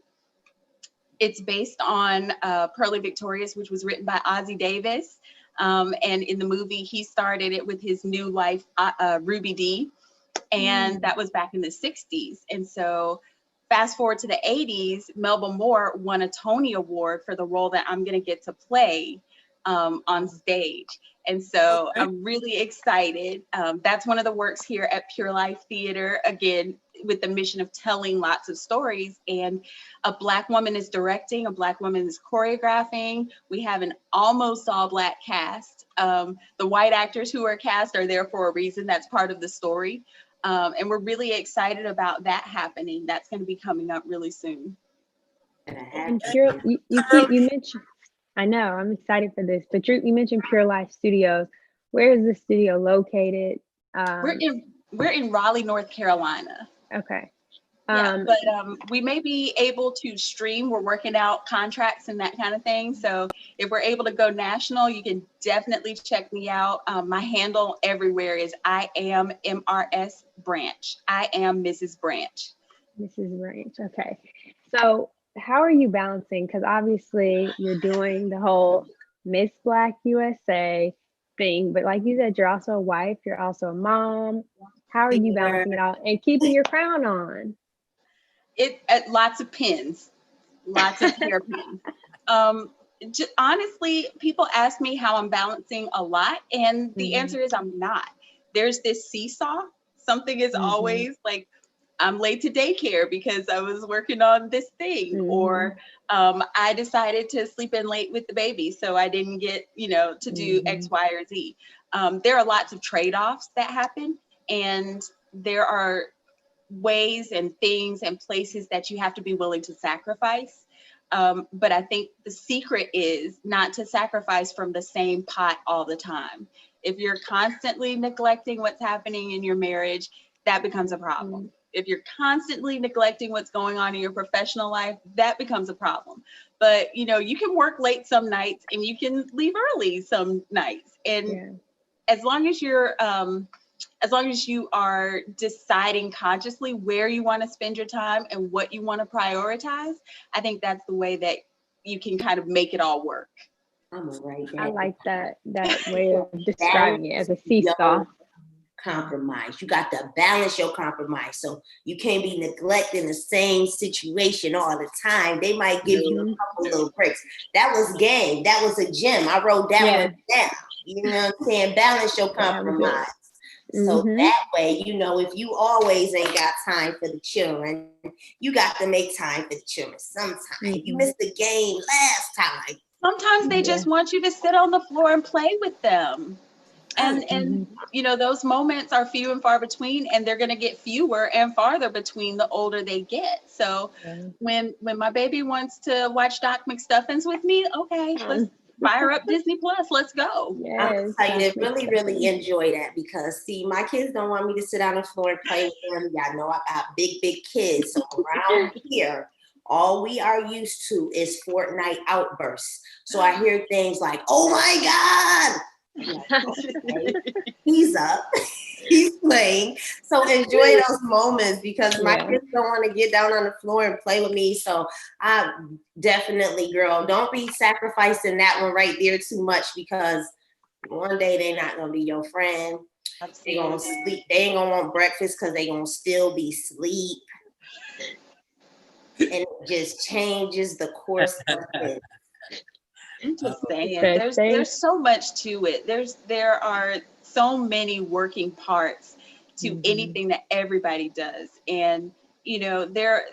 It's based on Pearly Victorious, which was written by Ossie Davis. And in the movie, he started it with his new wife, Ruby Dee. And that was back in the 60s. And so fast forward to the 80s, Melba Moore won a Tony Award for the role that I'm going to get to play on stage. And so I'm really excited. That's one of the works here at Pure Life Theater, again, with the mission of telling lots of stories. And a Black woman is directing, a Black woman is choreographing. We have an almost all Black cast. The white actors who are cast are there for a reason. That's part of the story. And we're really excited about that happening. That's going to be coming up really soon. And I have And to Pure, say, you mentioned, I know, I'm excited for this, but you mentioned Pure Life Studios. Where is the studio located? We're in Raleigh, North Carolina. Okay. Yeah, but we may be able to stream. We're working out contracts and that kind of thing. So if we're able to go national, you can definitely check me out. My handle everywhere is I am MRS Branch. I am Mrs. Branch. Mrs. Branch. Okay. So how are you balancing? Because obviously you're doing the whole Miss Black USA thing, but like you said, you're also a wife, you're also a mom. How are you balancing it all and keeping your crown on? Lots of pins, lots of hairpins. Honestly, people ask me how I'm balancing a lot, and the answer is I'm not. There's this seesaw. Something is always like, I'm late to daycare because I was working on this thing, or I decided to sleep in late with the baby, so I didn't get, to do X, Y, or Z. There are lots of trade-offs that happen, and there are ways and things and places that you have to be willing to sacrifice. But I think the secret is not to sacrifice from the same pot all the time. If you're constantly neglecting what's happening in your marriage, that becomes a problem. If you're constantly neglecting what's going on in your professional life, that becomes a problem. But, you can work late some nights and you can leave early some nights. And as long as you are deciding consciously where you want to spend your time and what you want to prioritize, I think that's the way that you can kind of make it all work. I like that way of describing it as a seesaw. Compromise. You got to balance your compromise. So you can't be neglecting the same situation all the time. They might give you a couple little breaks. That was game. That was a gem. I wrote that one down. You know what I'm saying? Balance your compromise. So that way, if you always ain't got time for the children, you got to make time for the children sometime. You missed the game last time. Sometimes they just want you to sit on the floor and play with them. And those moments are few and far between, and they're going to get fewer and farther between the older they get. So when my baby wants to watch Doc McStuffins with me, okay, let's fire up Disney Plus. Let's go. Yes, I really, really enjoy that because, see, my kids don't want me to sit on the floor and play with them. Y'all know I got big kids. So around here, all we are used to is Fortnite outbursts. So I hear things like, oh my God. Okay. He's up, he's playing. So enjoy those moments because my kids don't want to get down on the floor and play with me. So I definitely, girl, don't be sacrificing that one right there too much because one day they're not gonna be your friend. They're gonna sleep. They ain't gonna want breakfast because they're gonna still be asleep. And it just changes the course of it. I'm just saying, there's so much to it. There are so many working parts to anything that everybody does, and there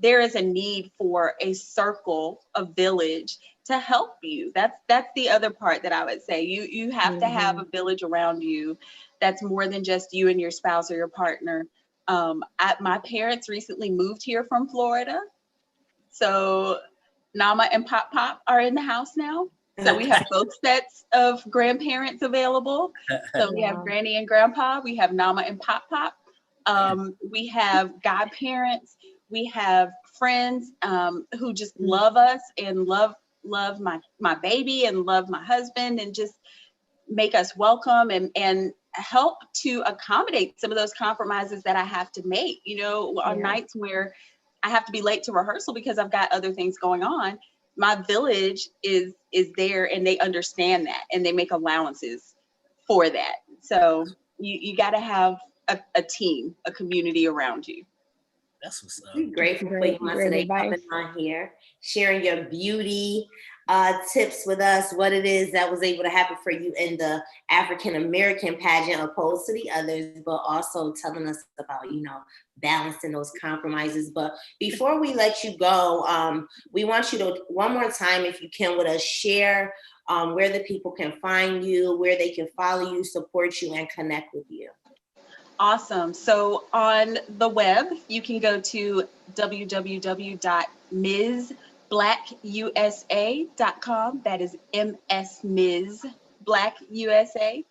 is a need for a circle, a village to help you. That's the other part that I would say. You have to have a village around you that's more than just you and your spouse or your partner. My parents recently moved here from Florida, so Nama and Pop Pop are in the house now. So we have both sets of grandparents available. So we have Granny and Grandpa. We have Nama and Pop Pop. We have godparents. We have friends who just love us and love my baby and love my husband and just make us welcome and help to accommodate some of those compromises that I have to make. On nights where I have to be late to rehearsal because I've got other things going on. My village is there and they understand that and they make allowances for that. So you got to have a team, a community around you. That's what's up. We're grateful for you today coming on here, sharing your beauty tips with us, what it is that was able to happen for you in the African American pageant opposed to the others, but also telling us about, balancing those compromises. But before we let you go, we want you to, one more time, if you can, with us, share where the people can find you, where they can follow you, support you, and connect with you. Awesome. So on the web, you can go to www.msblackusa.com. That is MS Black USA.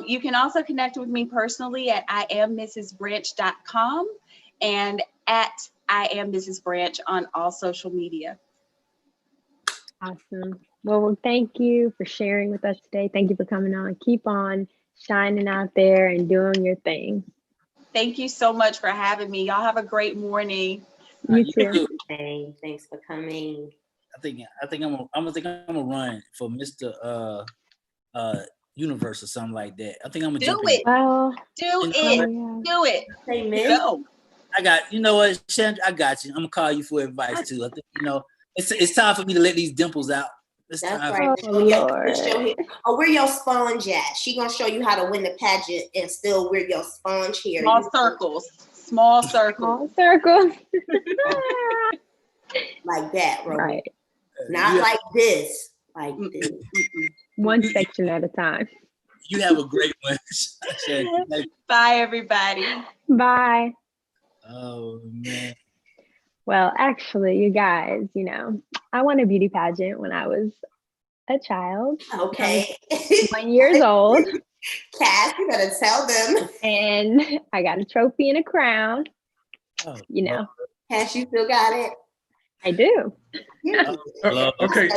You can also connect with me personally at IamMrsBranch.com and at IamMrsBranch on all social media. Awesome. Well, thank you for sharing with us today. Thank you for coming on. Keep on shining out there and doing your thing. Thank you so much for having me. Y'all have a great morning. You too. Hey, thanks for coming. I think I'm gonna run for Mr. Universe or something like that. I think I'm gonna jump in. Well, Do it. Hey, Miss. Go. I got, you know what, Chandra, I got you. I'm gonna call you for advice too. I think, it's time for me to let these dimples out. That's right. Wear your sponge at. She gonna show you how to win the pageant and still wear your sponge hair. Small circles. Like that, right? Not like this. Like this. One section at a time. You have a great one. Bye, everybody. Bye. Oh man. Well, actually, you guys, I won a beauty pageant when I was a child. Okay. 1 year old. Cass, you gotta tell them. And I got a trophy and a crown. Oh, Cass, you still got it? I do. Okay,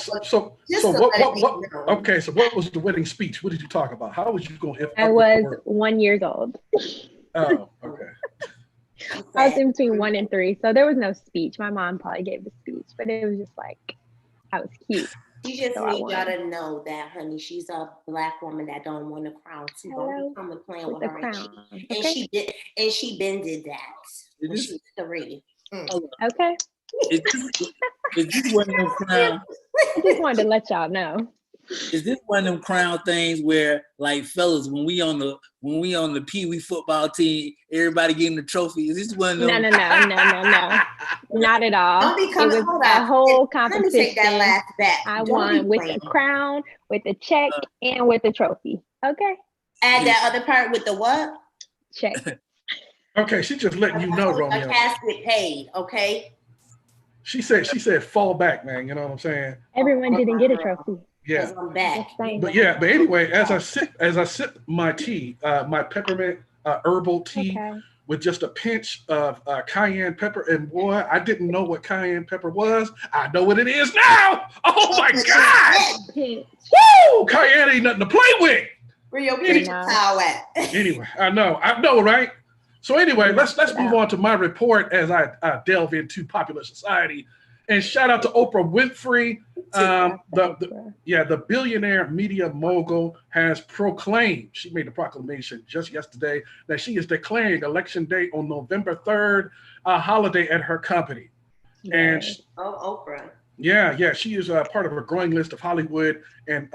so what was the wedding speech? What did you talk about? How was you going to? I was 1 year old. Oh, okay. I was in between 1 and 3, so there was no speech. My mom probably gave the speech, but it was just like, I was cute. You just need y'all to know that, honey, she's a Black woman that don't want a crown too. Don't come and playing with her. And she been did that. She's 3. Okay. Is this one of them crown? I just wanted to let y'all know. Is this one of them crown things where, like, fellas, when we on the Pee Wee football team, everybody getting the trophy? Is this one of them? No. Not at all. It was a whole competition. Let me take that last bet. I won with a crown, with a check, and with a trophy. Okay. Add that other part with the what? Check. Okay, she just letting you know, Romeo. A casket paid, okay? She said fall back, man. You know what I'm saying? Everyone didn't get a trophy. Yeah. I'm back. But anyway, as I sip my tea, my peppermint herbal tea with just a pinch of cayenne pepper, and boy, I didn't know what cayenne pepper was. I know what it is now. Oh my God! Woo! Cayenne ain't nothing to play with. Where your paper towel at? Anyway, I know, right? So anyway, let's move on to my report as I delve into popular society. And shout out to Oprah Winfrey. The billionaire media mogul has proclaimed, she made a proclamation just yesterday, that she is declaring Election Day on November 3rd a holiday at her company. And Oprah. Yeah, she is part of a growing list of Hollywood and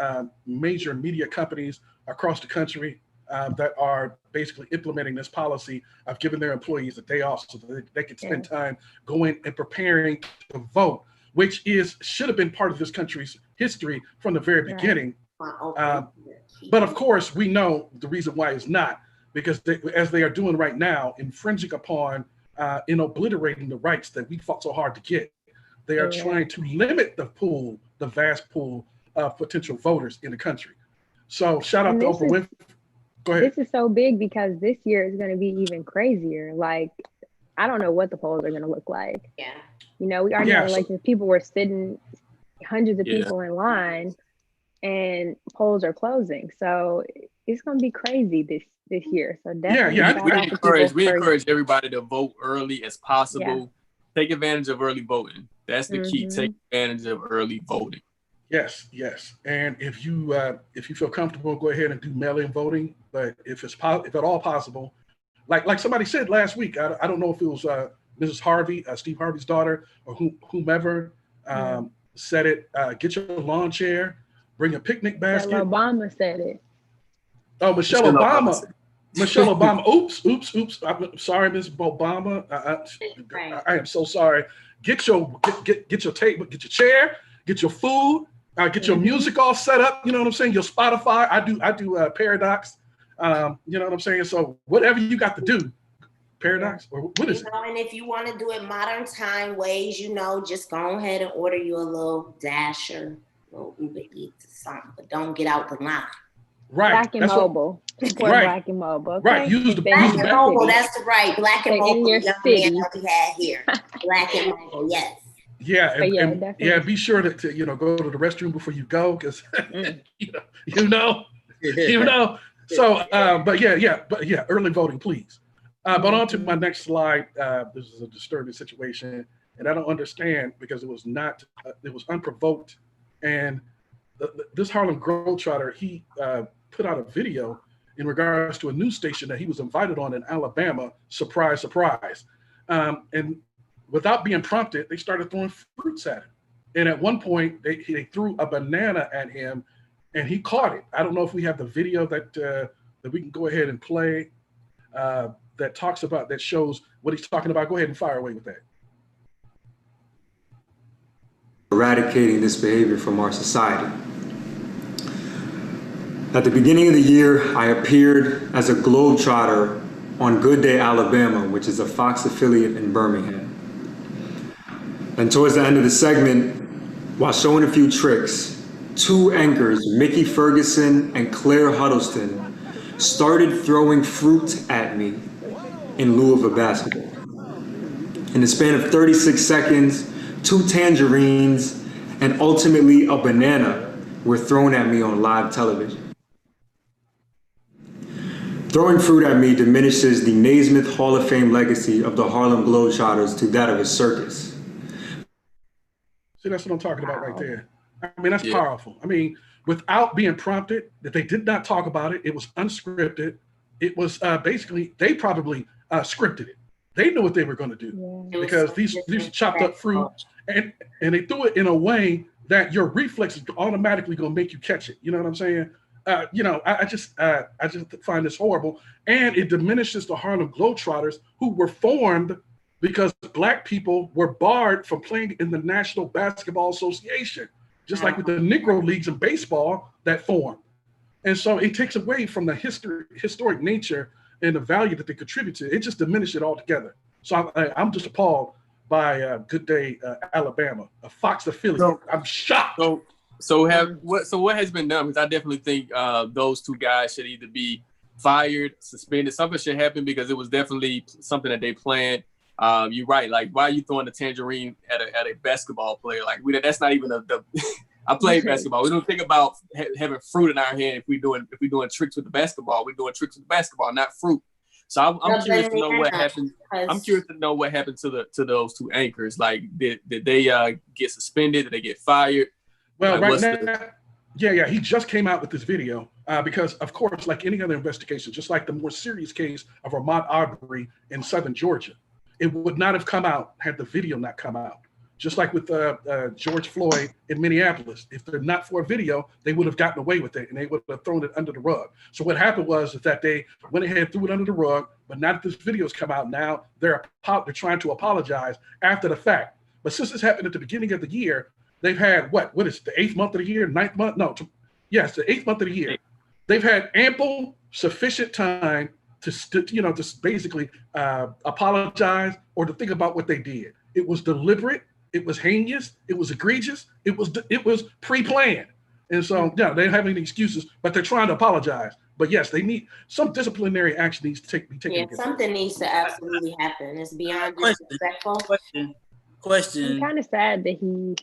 major media companies across the country that are basically implementing this policy of giving their employees a day off so that they can spend time going and preparing to vote, which should have been part of this country's history from the very beginning. But of course, we know the reason why it's not, because as they are doing right now, infringing upon and obliterating the rights that we fought so hard to get. They are trying to limit the vast pool of potential voters in the country. So shout out to Oprah Winfrey. Go ahead. This is so big because this year is going to be even crazier. Like, I don't know what the polls are going to look like. Yeah. We already know, like, people were sitting hundreds of people in line and polls are closing. So it's going to be crazy this year. So definitely we encourage everybody to vote early as possible. Take advantage of early voting. That's the key. Take advantage of early voting. Yes. And if you feel comfortable, go ahead and do mail-in voting. But if at all possible, like somebody said last week, I don't know if it was Mrs. Harvey, Steve Harvey's daughter, or whomever said it. Get your lawn chair, bring a picnic basket. Michelle Obama said it. Oh, Michelle Obama. Michelle Obama. Oops. I'm sorry, Ms. Obama. I am so sorry. Get your table, get your chair, get your food, get your music all set up. You know what I'm saying? Your Spotify. I do Paradox. You know what I'm saying? So whatever you got to do, Paradox, or what is it? And if you want to do it modern time ways, just go ahead and order you a little Dasher, little Uber Eats or something, but don't get out the line. Right. Black and Mobile. Support Right. Black and Mobile. Okay? Right. Use the Black and Mobile. That's right. Black and Mobile. In your city. That we had here. Black and Mobile. Yes. Yeah, and definitely. be sure to go to the restroom before you go, because you know. So, but yeah, early voting, please. But on to my next slide. This is a disturbing situation, and I don't understand because it was unprovoked, and this Harlem Globetrotter, he put out a video in regards to a news station that he was invited on in Alabama. Surprise, surprise, and without being prompted, they started throwing fruits at him. And at one point, they threw a banana at him, and he caught it. I don't know if we have the video that we can go ahead and play that shows what he's talking about. Go ahead and fire away with that. Eradicating this behavior from our society. At the beginning of the year, I appeared as a Globetrotter on Good Day, Alabama, which is a Fox affiliate in Birmingham. And towards the end of the segment, while showing a few tricks, two anchors, Mickey Ferguson and Claire Huddleston, started throwing fruit at me in lieu of a basketball. In the span of 36 seconds, 2 tangerines and ultimately a banana were thrown at me on live television. Throwing fruit at me diminishes the Naismith Hall of Fame legacy of the Harlem Globetrotters to that of a circus. See, that's what I'm talking about right there. I mean, that's powerful. I mean, without being prompted, that they did not talk about it. It was unscripted. It was basically, they probably scripted it. They knew what they were going to do because these chopped up fruit, and they threw it in a way that your reflex is automatically going to make you catch it. You know what I'm saying? I just find this horrible, and it diminishes the Harlem Globetrotters, who were formed because Black people were barred from playing in the National Basketball Association, just like with the Negro Leagues in baseball that formed. And so it takes away from the historic nature and the value that they contribute to. It just diminishes it altogether. So I'm just appalled by Good Day, Alabama, a Fox affiliate. I'm shocked. So what has been done? Because I definitely think those two guys should either be fired, suspended. Something should happen because it was definitely something that they planned. You're right. Like, why are you throwing a tangerine at a basketball player? Like, that's not even I played basketball. We don't think about having fruit in our hand if we're doing tricks with the basketball. We're doing tricks with the basketball, not fruit. So I'm curious to know what happened. I'm curious to know what happened to those two anchors. Like, did they get suspended? Did they get fired? Well, like, right now, he just came out with this video because, of course, like any other investigation, just like the more serious case of Ahmaud Arbery in southern Georgia, it would not have come out had the video not come out. Just like with George Floyd in Minneapolis, if they're not for a video, they would have gotten away with it and they would have thrown it under the rug. So what happened was that they went ahead and threw it under the rug, but now that this video's come out, now they're trying to apologize after the fact. But since this happened at the beginning of the year, they've had what is it, the 8th month of the year, 9th month? No, yes, the 8th month of the year. They've had ample, sufficient time to basically apologize or to think about what they did. It was deliberate. It was heinous. It was egregious. It was pre-planned. And so, they don't have any excuses, but they're trying to apologize. But yes, they need some disciplinary action needs to be taken. Yeah, something needs to absolutely happen. It's beyond disrespectful. Question. I'm kind of sad that he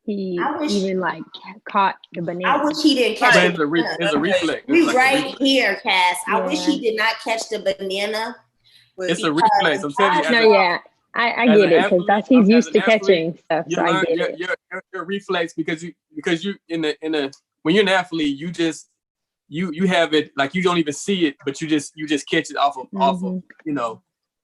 even like caught the banana. I wish he didn't catch it. It's a reflex. We right here, Cass. I wish he did not catch the banana. It's a reflex. I'm telling you. No, yeah. I get it because he's used to catching stuff. So I get it. Your reflex because you in the when you're an athlete, you have it like you don't even see it, but you just catch it off of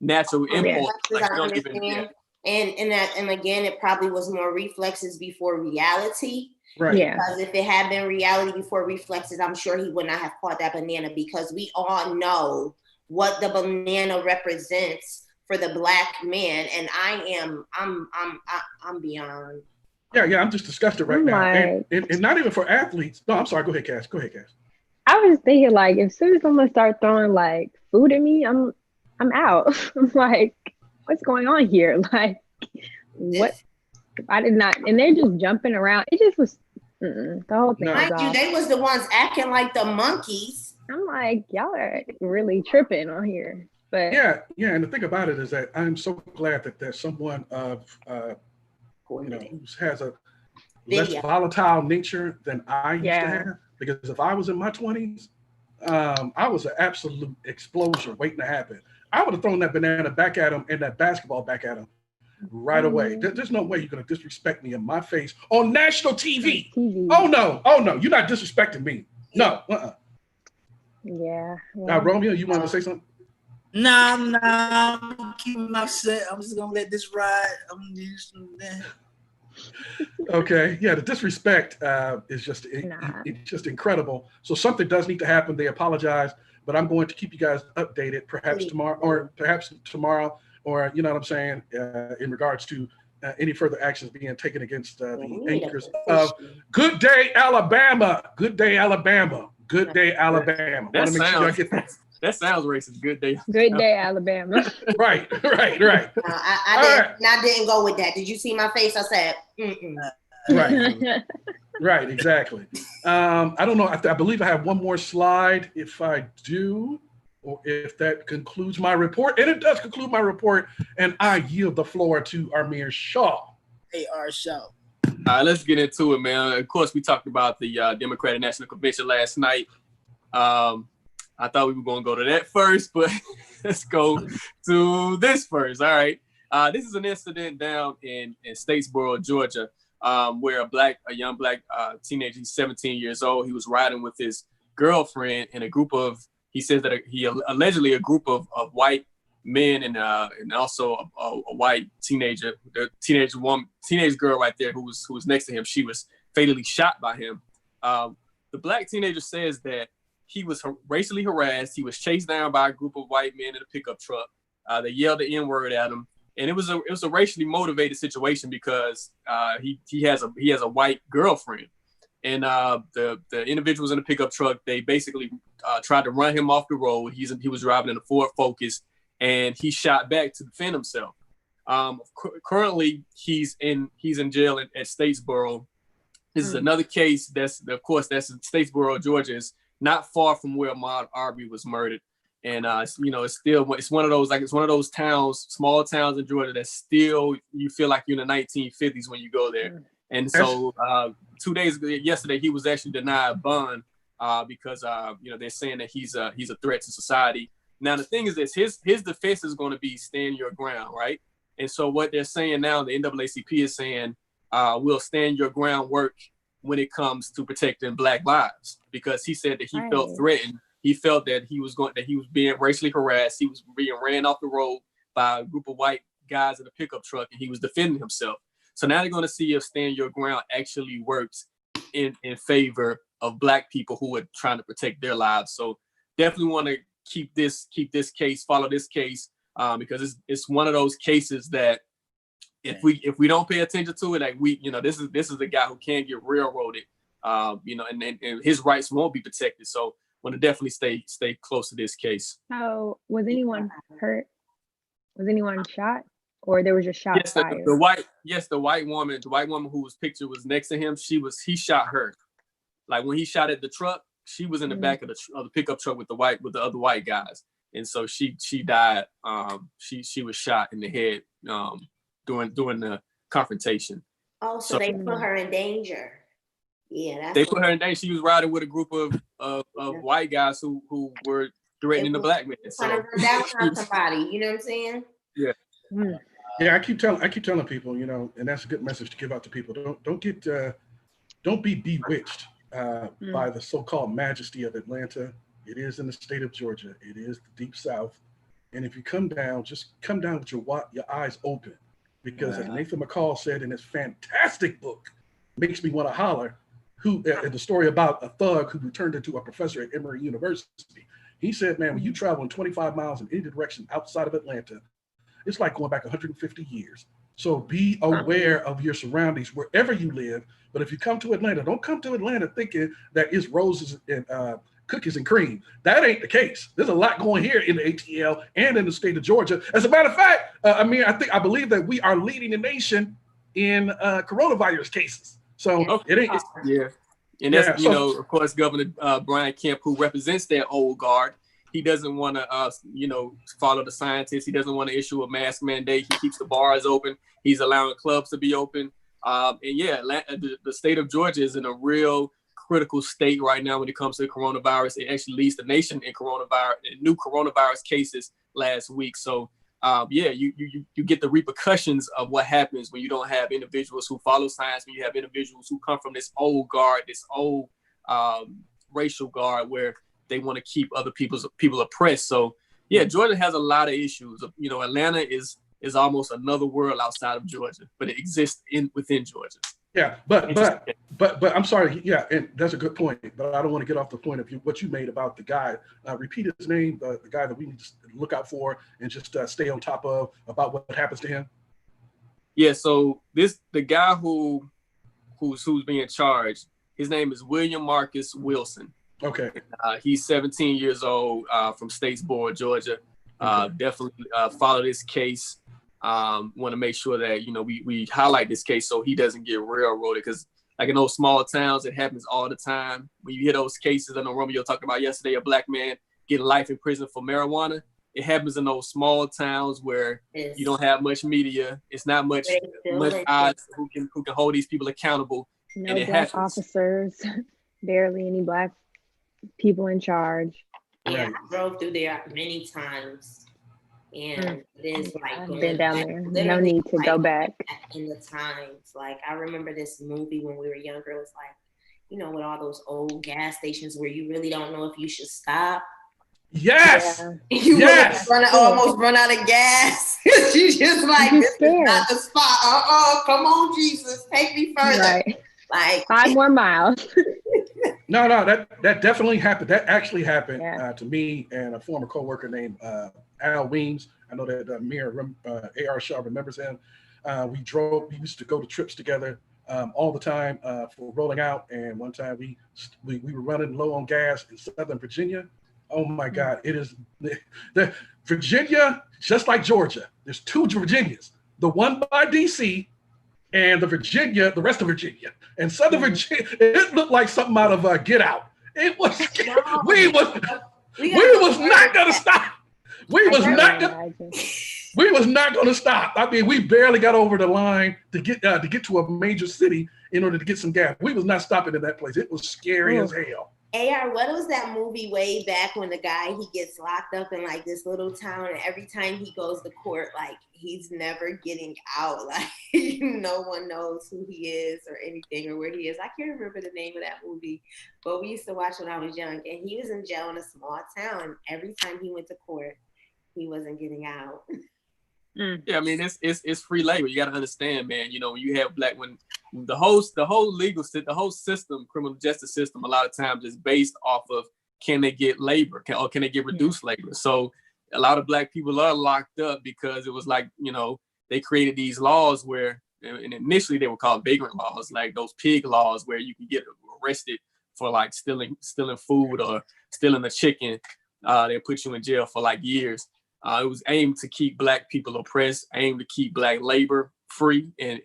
natural impulse. Like you don't even. And again, it probably was more reflexes before reality. Right. Yeah. Because if it had been reality before reflexes, I'm sure he would not have caught that banana because we all know what the banana represents for the Black man, and I'm beyond. Yeah, I'm just disgusted right now, and not even for athletes. No, I'm sorry. Go ahead, Cass. I I was thinking like, if soon as someone start throwing like food at me, I'm out. I'm like, what's going on here? Like, what? I did not, and they're just jumping around. It just was the whole thing. Mind you, they was the ones acting like the monkeys. I'm like, y'all are really tripping on here. But yeah, and the thing about it is that I'm so glad that there's someone of who has a less volatile nature than I used to have. Because if I was in my 20s, I was an absolute explosion waiting to happen. I would have thrown that banana back at him and that basketball back at him right away. There's no way you're going to disrespect me in my face on national TV. Oh no, you're not disrespecting me. No, Yeah. Now, Romeo, you want to say something? Nah, I'm keeping my set. I'm just gonna let this ride. Okay, yeah, the disrespect is just it's just incredible. So something does need to happen. They apologize, but I'm going to keep you guys updated, perhaps tomorrow, or you know what I'm saying, in regards to any further actions being taken against the anchors of Good Day Alabama. Good Day Alabama. Good Day Alabama. That sounds racist. Good Day. Good Day Alabama. Right. I didn't go with that. Did you see my face? I said, Right, exactly. I don't know. I believe I have one more slide. If I do, or if that concludes my report, and it does conclude my report, and I yield the floor to Amir Shaw. A.R. Shaw. All right, let's get into it, man. Of course, we talked about the Democratic National Convention last night. I thought we were going to go to that first, but let's go to this first. All right. This is an incident down in Statesboro, Georgia, where a young black teenager, he's 17 years old. He was riding with his girlfriend in a group of, he says that allegedly a group of white men and also a white teenager, the teenage girl right there who was next to him. She was fatally shot by him. The black teenager says that he was racially harassed. He was chased down by a group of white men in a pickup truck. They yelled the N-word at him, and it was a racially motivated situation because he has a white girlfriend, and the individuals in the pickup truck, they basically tried to run him off the road. He was driving in a Ford Focus, and he shot back to defend himself. Currently, he's in jail at Statesboro. This is another case that's in Statesboro, Georgia. Is not far from where Ahmaud Arbery was murdered. And it's one of those towns, small towns in Georgia that still, you feel like you're in the 1950s when you go there. And so 2 days ago, yesterday, he was actually denied bond because they're saying that he's a threat to society. Now the thing is this, his defense is going to be stand your ground, right? And so what they're saying now, the NAACP is saying, we'll stand your ground work when it comes to protecting Black lives, because he said that he felt threatened. He felt that he was being racially harassed. He was being ran off the road by a group of white guys in a pickup truck, and he was defending himself. So now they're going to see if stand your ground actually works in favor of Black people who are trying to protect their lives. So definitely want to keep this case, follow this case, because it's one of those cases that if we don't pay attention to it, like this is the guy who can get railroaded, and his rights won't be protected. So want to definitely stay close to this case. So was anyone hurt? Was anyone shot, or there was just shots fired? The white woman whose picture was next to him, he shot her. Like when he shot at the truck, she was in the back of the pickup truck with the other white guys, and so she died. She was shot in the head during the confrontation. Oh, so they put her in danger. Yeah, they put her in danger. She was riding with a group of white guys who were threatening the Black man. So that was not somebody. You know what I'm saying? Yeah. Yeah, I keep telling people, and that's a good message to give out to people. Don't be bewitched by the so-called majesty of Atlanta. It is in the state of Georgia. It is the deep South. And if you come down, just come down with your eyes open, because as Nathan McCall said in his fantastic book, Makes Me Want to Holler, the story about a thug who turned into a professor at Emory University. He said, man, when you travel 25 miles in any direction outside of Atlanta, it's like going back 150 years. So be aware of your surroundings wherever you live. But if you come to Atlanta, don't come to Atlanta thinking that it's roses cookies and cream. That ain't the case. There's a lot going here in the ATL and in the state of Georgia. As a matter of fact, I believe that we are leading the nation in coronavirus cases. So it ain't. And that's, of course, Governor Brian Kemp, who represents that old guard. He doesn't want to, follow the scientists. He doesn't want to issue a mask mandate. He keeps the bars open. He's allowing clubs to be open. The state of Georgia is in a real critical state right now when it comes to coronavirus. It actually leads the nation in new coronavirus cases last week. So, you get the repercussions of what happens when you don't have individuals who follow science, when you have individuals who come from this old guard, this old racial guard where they want to keep other people oppressed. So, Georgia has a lot of issues. Atlanta is almost another world outside of Georgia, but it exists within Georgia. Yeah, but I'm sorry. Yeah, and that's a good point. But I don't want to get off the point of what you made about the guy. Repeat his name, the guy that we need to look out for and just stay on top of about what happens to him. Yeah. So the guy who's being charged. His name is William Marcus Wilson. Okay. He's 17 years old, from Statesboro, Georgia. Definitely follow this case. Want to make sure that we highlight this case so he doesn't get railroaded, because like in those small towns, it happens all the time. When you hear those cases, I know Romeo talked about yesterday, a black man getting life in prison for marijuana. It happens in those small towns where you don't have much media. It's not much eyes who can hold these people accountable. No and it black happens. officers, barely any black people in charge. Yeah, I drove through there many times, and it is like I've been down there. No need to go back. In the times, like I remember this movie when we were younger. It was like, with all those old gas stations where you really don't know if you should stop. Yes. Yeah. You almost run out of gas. You just like, this is not the spot. Come on, Jesus, take me further. Right. Like 5 more miles. No, that definitely happened. That actually happened to me and a former coworker named Al Weems. I know that A.R. Shaw remembers him. We used to go to trips together all the time for rolling out. And one time we were running low on gas in Southern Virginia. Oh my God, it is the Virginia, just like Georgia. There's 2 Virginias, the one by DC and the rest of Virginia. And Southern Virginia, it looked like something out of Get Out. It was, we was not gonna stop. We was not gonna stop. I mean, we barely got over the line to get to a major city in order to get some gas. We was not stopping in that place. It was scary as hell. AR, what was that movie way back when the guy, he gets locked up in like this little town, and every time he goes to court, like he's never getting out. Like no one knows who he is or anything or where he is. I can't remember the name of that movie, but we used to watch when I was young, and he was in jail in a small town. Every time he went to court, he wasn't getting out. Yeah, I mean it's free labor. You got to understand, man. When you have when the whole legal system, the whole system, criminal justice system, a lot of times is based off of can they get labor, can they get reduced labor. So a lot of black people are locked up because it was like they created these laws where, and initially they were called vagrant laws, like those pig laws where you can get arrested for like stealing food or stealing a chicken. They'll put you in jail for like years. It was aimed to keep black people oppressed, aimed to keep black labor free and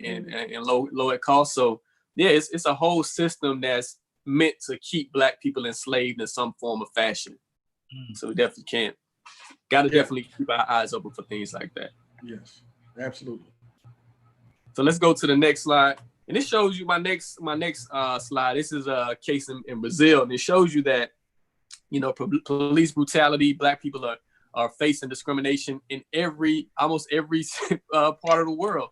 low at cost. So yeah, it's a whole system that's meant to keep black people enslaved in some form of fashion. So we definitely definitely keep our eyes open for things like that. Yes, absolutely. So let's go to the next slide. And this shows you my next slide. This is a case in Brazil, and it shows you that, police brutality, black people are facing discrimination in almost every part of the world.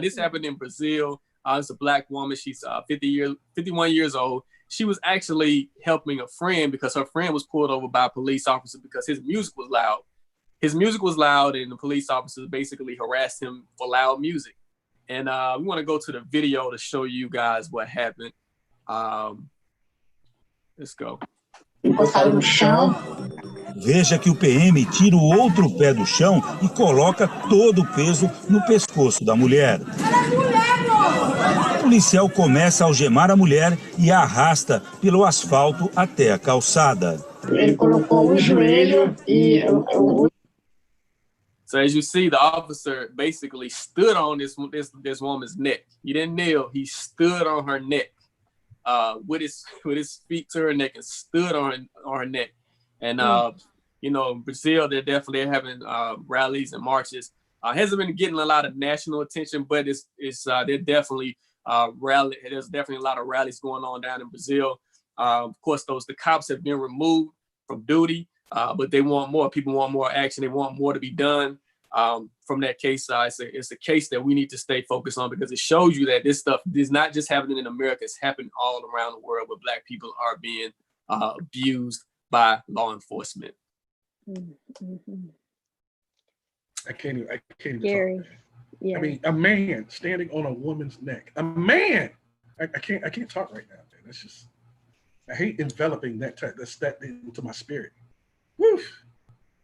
This happened in Brazil. It's a black woman. She's 51 years old. She was actually helping a friend because her friend was pulled over by a police officer because his music was loud. His music was loud, and the police officers basically harassed him for loud music. And we want to go to the video to show you guys what happened. Let's go. No chão. Veja que o PM tira o outro pé do chão e coloca todo o peso no pescoço da mulher. O policial começa a algemar a mulher e a arrasta pelo asfalto até a calçada. Él colocó un joelho y So as you see, the officer basically stood on this woman's neck. He didn't kneel. He stood on her neck, with his feet to her neck and stood on her neck. And Brazil, they're definitely having rallies and marches. Hasn't been getting a lot of national attention, but they're definitely rally. There's definitely a lot of rallies going on down in Brazil. Of course, the cops have been removed from duty, but they want more. People want more action. They want more to be done from that case. It's a case that we need to stay focused on because it shows you that this stuff is not just happening in America. It's happening all around the world where Black people are being abused by law enforcement. Mm-hmm. I can't even Gary. talk. Yeah. I mean, a man standing on a woman's neck. A man. I can't talk right now, man. That's just. I hate enveloping that into my spirit. Woof.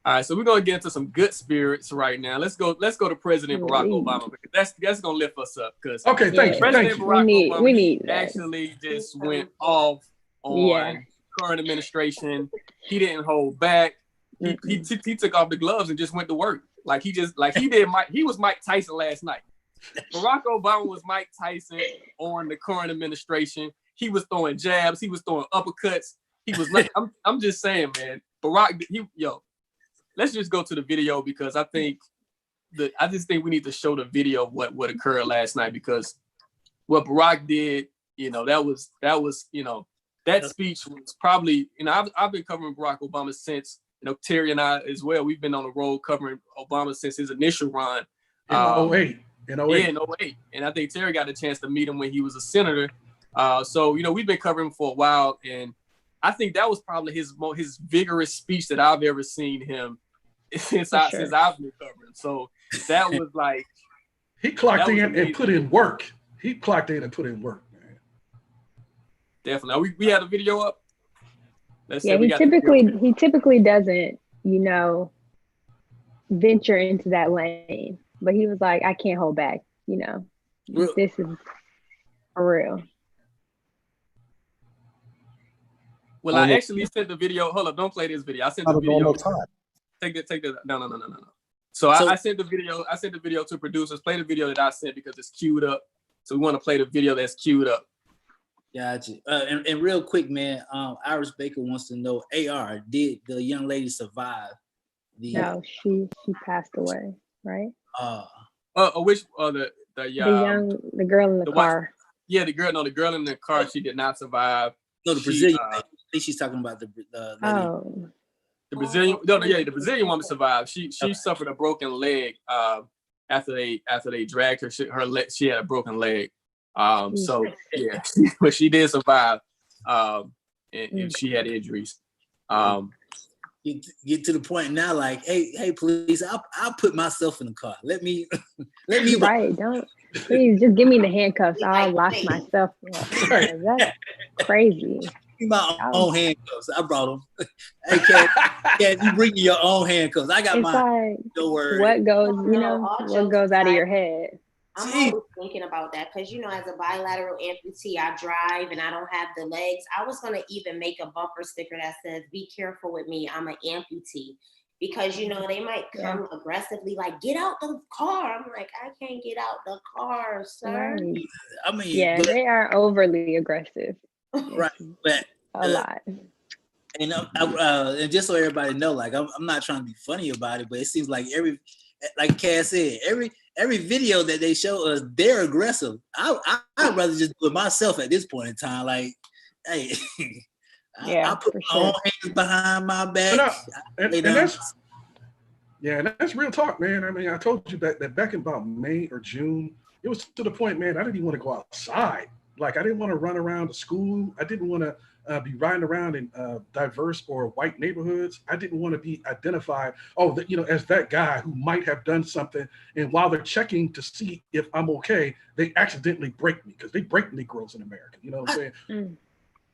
All right, so we're gonna get into some good spirits right now. Let's go to President Barack Obama because that's gonna lift us up. Because President Barack Obama actually just went off on current administration. He didn't hold back. He took off the gloves and just went to work. He was Mike Tyson last night. Barack Obama was Mike Tyson on the current administration. He was throwing jabs. He was throwing uppercuts. He was not. I'm just saying, man. Barack, let's just go to the video because I just think we need to show the video of what occurred last night because what Barack did, that speech was probably, I've been covering Barack Obama since, Terry and I as well. We've been on the road covering Obama since his initial run. In 08. Yeah, in 08. And I think Terry got a chance to meet him when he was a senator. So we've been covering him for a while, and I think that was probably his vigorous speech that I've ever seen him since I've been covering. So that was like he clocked in and put in work. He clocked in and put in work, man. Definitely. We had a video up. He typically doesn't, venture into that lane, but he was like, I can't hold back. This is for real. Well, I actually sent the video. Hold up, don't play this video. I sent the video. Take that. No. So I sent the video. I sent the video to producers. Play the video that I sent because it's queued up. So we want to play the video that's queued up. Gotcha. And real quick, man, Iris Baker wants to know, AR, did the young lady survive? No, she passed away, right? The girl in the car. Yeah, the girl in the car. She did not survive. No, the Brazilian. I think she's talking about the lady. The Brazilian. The Brazilian woman survived. She suffered a broken leg after they dragged her. She had a broken leg. So yeah, but she did survive. And she had injuries. Get to the point now, like, hey, police, I'll put myself in the car. Let me. Right, please just give me the handcuffs. I'll lock myself up. That's crazy. My own handcuffs. I brought them. Hey, Kat, you bring your own handcuffs. I got mine. Don't worry. What goes out of your head? I'm always thinking about that because, as a bilateral amputee, I drive and I don't have the legs. I was going to even make a bumper sticker that says, be careful with me, I'm an amputee. Because, they might come aggressively, like, get out the car. I'm like, I can't get out the car, sir. Right. I mean, they are overly aggressive. Right. But a lot. And and just so everybody know, like, I'm not trying to be funny about it, but it seems like like Cass said, every video that they show us, they're aggressive. I'd rather just do it myself at this point in time. Like, hey, I put my own hands behind my back. And that's real talk, man. I mean, I told you that back in about May or June, it was to the point, man, I didn't even want to go outside. Like, I didn't want to run around the school. I didn't want to be riding around in diverse or white neighborhoods. I didn't want to be identified, as that guy who might have done something. And while they're checking to see if I'm okay, they accidentally break me because they break Negroes in America. You know what I'm saying?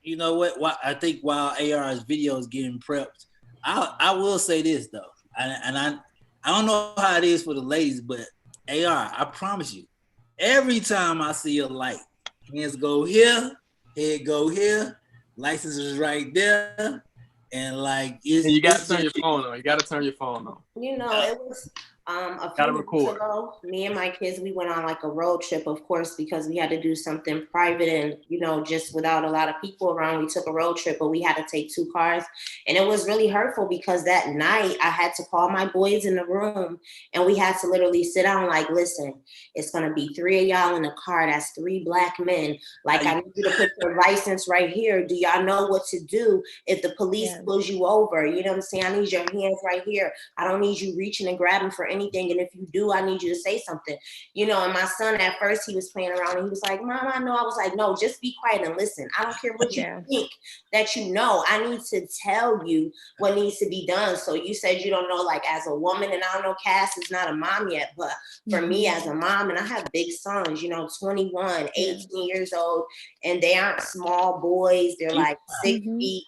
You know what? I think while AR's video is getting prepped, I will say this though, and I don't know how it is for the ladies, but AR, I promise you, every time I see a light, hands go here, head go here, license is right there, and like you gotta turn your phone on. You gotta turn your phone on. You know, it was a few weeks ago, me and my kids, we went on like a road trip, of course, because we had to do something private and, you know, just without a lot of people around, we took a road trip, but we had to take 2 cars. And it was really hurtful because that night I had to call my boys in the room and we had to literally sit down like, listen, it's going to be 3 of y'all in the car. That's 3 Black men. Like, I need you to put your license right here. Do y'all know what to do if the police pulls you over? You know what I'm saying? I need your hands right here. I don't need you reaching and grabbing for anything. And if you do, I need you to say something. You know, and my son at first, he was playing around and he was like, Mom, I know. I was like, no, just be quiet and listen. I don't care what you think that you know. I need to tell you what needs to be done. So you said you don't know, like as a woman, and I don't know, Cass is not a mom yet, but for me as a mom, and I have big sons, you know, 21, 18 years old, and they aren't small boys. They're like 6 feet.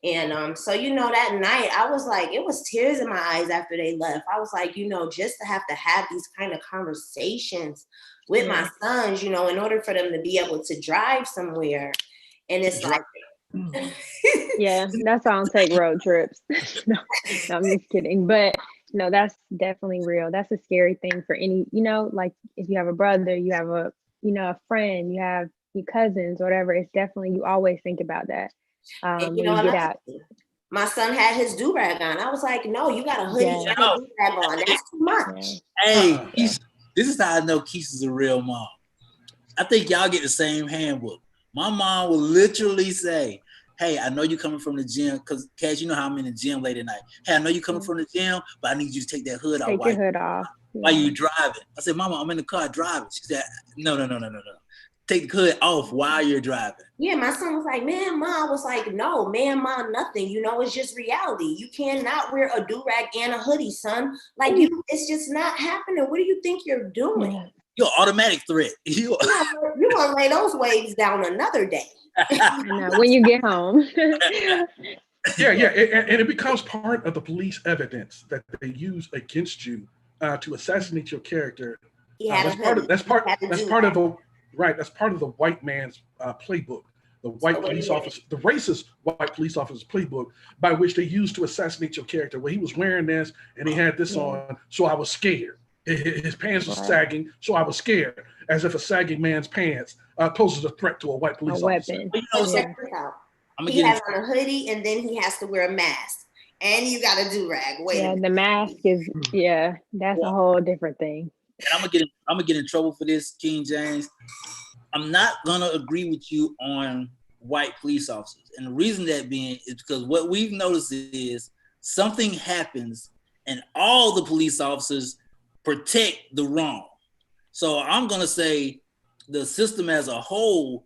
And so, you know, that night I was like, it was tears in my eyes after they left. I was like, you know, just to have these kind of conversations with my sons, you know, in order for them to be able to drive somewhere. And it's like, yeah, that's why I don't take road trips. No, I'm just kidding. But no, that's definitely real. That's a scary thing for any, you know, like if you have a brother, you have a, you know, a friend, you have your cousins, whatever. It's definitely, you always think about that. And, you know, when you get out. My son had his do-rag on. I was like, no, you got a hoodie and a do-rag on. That's too much. Hey, Keisha, this is how I know Keisha's a real mom. I think y'all get the same handbook. My mom will literally say, hey, I know you coming from the gym, because Cash, you know how I'm in the gym late at night. Hey, I know you coming from the gym, but I need you to take that hood off. Take your hood off. While you driving. I said, Mama, I'm in the car driving. She said, no. Take the hood off while you're driving. Yeah, my son was like, man, Mom. Was like, no, man, Mom, nothing. You know, it's just reality. You cannot wear a do-rag and a hoodie, son. Like, it's just not happening. What do you think you're doing? Yeah. You're an automatic threat. You're gonna lay those waves down another day. When you get home. Yeah, and it becomes part of the police evidence that they use against you to assassinate your character. That's part of the white man's playbook, the white police officer, the racist white police officer's playbook, by which they used to assassinate your character. Well, he was wearing this and he had this on, so I was scared. His pants were sagging, so I was scared, as if a sagging man's pants poses a threat to a white police officer. He has on a hoodie and then he has to wear a mask. And you got a do-rag. The mask is, that's a whole different thing. And I'm gonna get in trouble for this, King James. I'm not gonna agree with you on white police officers. And the reason that being is because what we've noticed is something happens and all the police officers protect the wrong. So I'm gonna say the system as a whole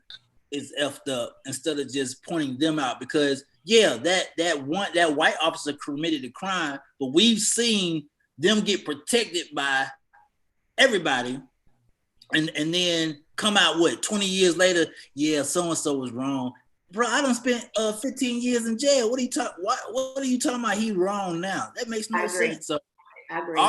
is effed up instead of just pointing them out, because that white officer committed a crime, but we've seen them get protected by everybody and then come out 20 years later, so-and-so was wrong. Bro, I done spent 15 years in jail. What are you talking about? He wrong now. That makes no sense. So I agree.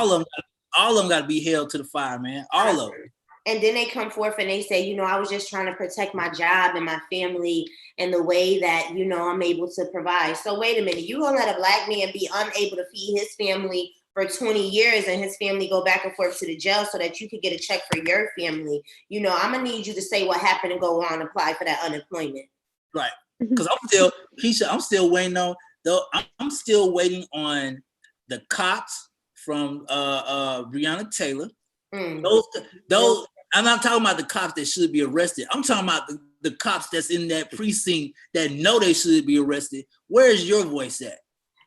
all of them got to be held to the fire, man. All of them. And then they come forth and they say, you know, I was just trying to protect my job and my family in the way that, you know, I'm able to provide. So wait a minute, you gonna let a Black man be unable to feed his family for 20 years and his family go back and forth to the jail so that you could get a check for your family? You know, I'm gonna need you to say what happened and go on and apply for that unemployment. Right. Because I'm still waiting on the cops from Breonna Taylor. Those I'm not talking about the cops that should be arrested. I'm talking about the cops that's in that precinct that know they should be arrested. Where's your voice at?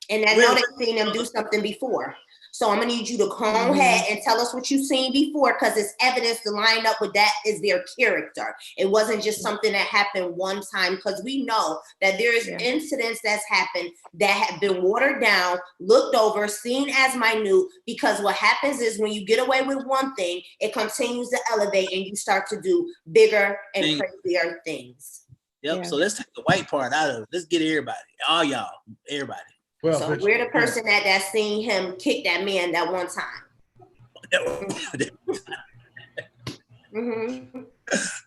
And I know they've seen them do something before. So I'm gonna need you to come ahead and tell us what you've seen before, because it's evidence to line up with that is their character. It wasn't just something that happened one time, because we know that there is incidents that's happened that have been watered down, looked over, seen as minute, because what happens is when you get away with one thing, it continues to elevate and you start to do bigger and crazier things. Yep. So let's take the white part out of it. Let's get everybody, all y'all, everybody. Well, so we're the person that seen him kick that man that one time.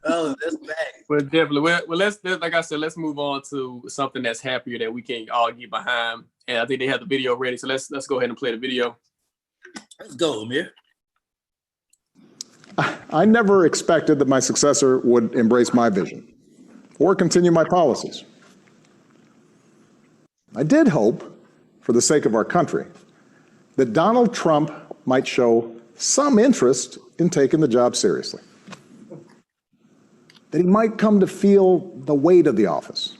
Oh, that's bad. Well, definitely. Well, let's like I said, let's move on to something that's happier that we can all get behind. And I think they have the video ready, so let's go ahead and play the video. Let's go, Amir. I never expected that my successor would embrace my vision or continue my policies. I did hope, for the sake of our country, that Donald Trump might show some interest in taking the job seriously, that he might come to feel the weight of the office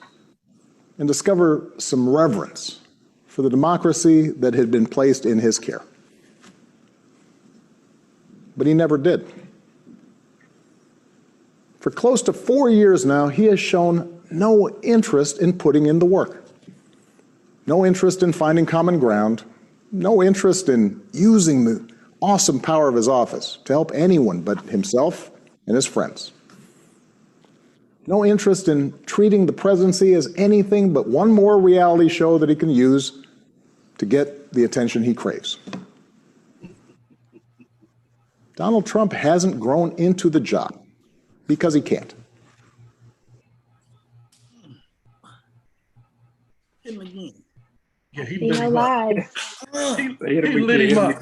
and discover some reverence for the democracy that had been placed in his care. But he never did. For close to 4 years now, he has shown no interest in putting in the work, no interest in finding common ground, no interest in using the awesome power of his office to help anyone but himself and his friends. No interest in treating the presidency as anything but one more reality show that he can use to get the attention he craves. Donald Trump hasn't grown into the job because he can't. Hit him again. Yeah, he lit him up. He lit him up.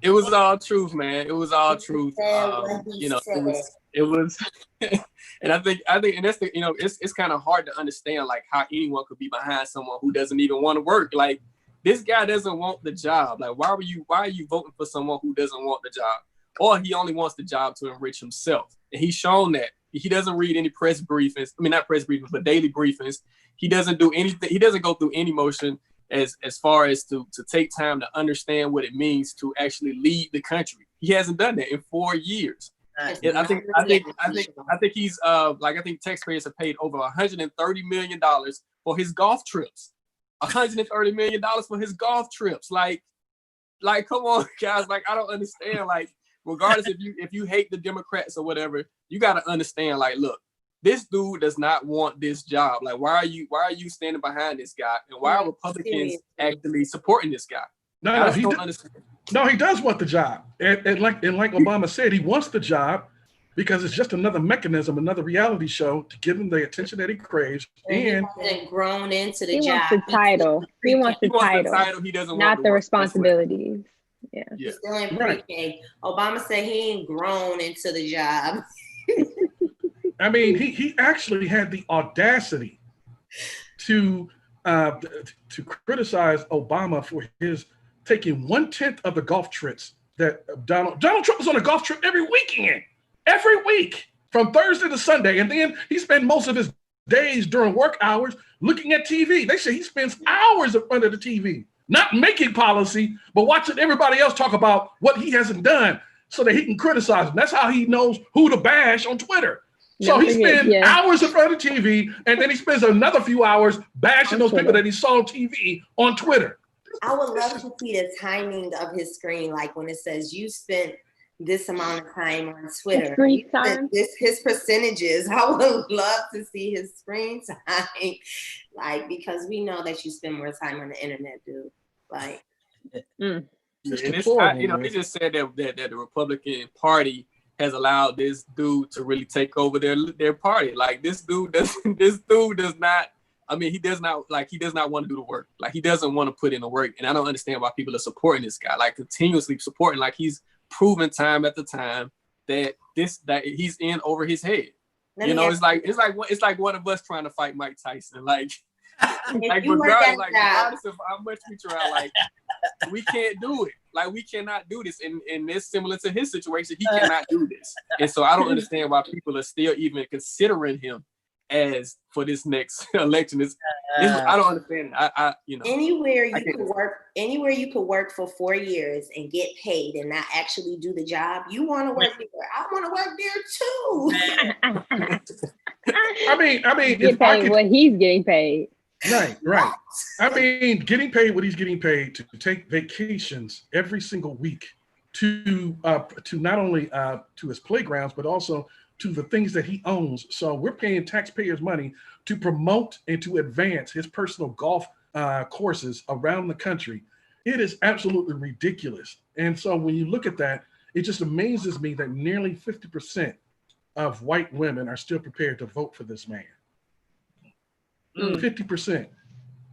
It was all truth, man. It was all truth. You know, it was, and I think, and that's the, you know, it's kind of hard to understand like how anyone could be behind someone who doesn't even want to work. Like this guy doesn't want the job. Like why are you voting for someone who doesn't want the job? Or he only wants the job to enrich himself. And he's shown that. He doesn't read any press briefings. I mean, not press briefings, but daily briefings. He doesn't do anything. He doesn't go through any motion as far as to take time to understand what it means to actually lead the country. He hasn't done that in 4 years. And I think he's I think taxpayers have paid over $130 million for his golf trips. $130 million for his golf trips. Like come on, guys. Like I don't understand. Like regardless if you hate the Democrats or whatever, you got to understand. Like, look, this dude does not want this job. Like, why are you standing behind this guy? And why are Republicans actually supporting this guy? No, he does want the job. And like Obama said, he wants the job because it's just another mechanism, another reality show to give him the attention that he craves. And he hasn't grown into the He job. wants the title. He wants the title. He doesn't not want the responsibilities. Yeah. He's still in pre-K. Obama said he ain't grown into the job. I mean, he actually had the audacity to criticize Obama for his taking 1/10 of the golf trips that Donald Trump was on a golf trip every week from Thursday to Sunday, and then he spent most of his days during work hours looking at TV. They say he spends hours in front of the TV, not making policy, but watching everybody else talk about what he hasn't done so that he can criticize them. That's how he knows who to bash on Twitter. So he spends hours in front of TV, and then he spends another few hours bashing those people that he saw on TV on Twitter. I would love to see the timing of his screen, like when it says you spent this amount of time on Twitter. Screen time. His percentages. I would love to see his screen time, like because we know that you spend more time on the internet, dude. Like, and they just said that the Republican Party has allowed this dude to really take over their party. Like this dude does not. I mean, he does not want to do the work. Like he doesn't want to put in the work. And I don't understand why people are supporting this guy, like continuously supporting, like he's proven time after time that he's in over his head. It's like one of us trying to fight Mike Tyson. Like regardless of how much we try, like we can't do it. Like we cannot do this. And this similar to his situation, he cannot do this. And so I don't understand why people are still even considering him as for this next election. I don't understand. Anywhere you could work for 4 years and get paid and not actually do the job, you want to work there. I want to work there too. I mean, get paid what he's getting paid. Right. I mean, getting paid what he's getting paid to take vacations every single week to not only to his playgrounds, but also to the things that he owns. So we're paying taxpayers' money to promote and to advance his personal golf courses around the country. It is absolutely ridiculous. And so when you look at that, it just amazes me that nearly 50% of white women are still prepared to vote for this man. 50%.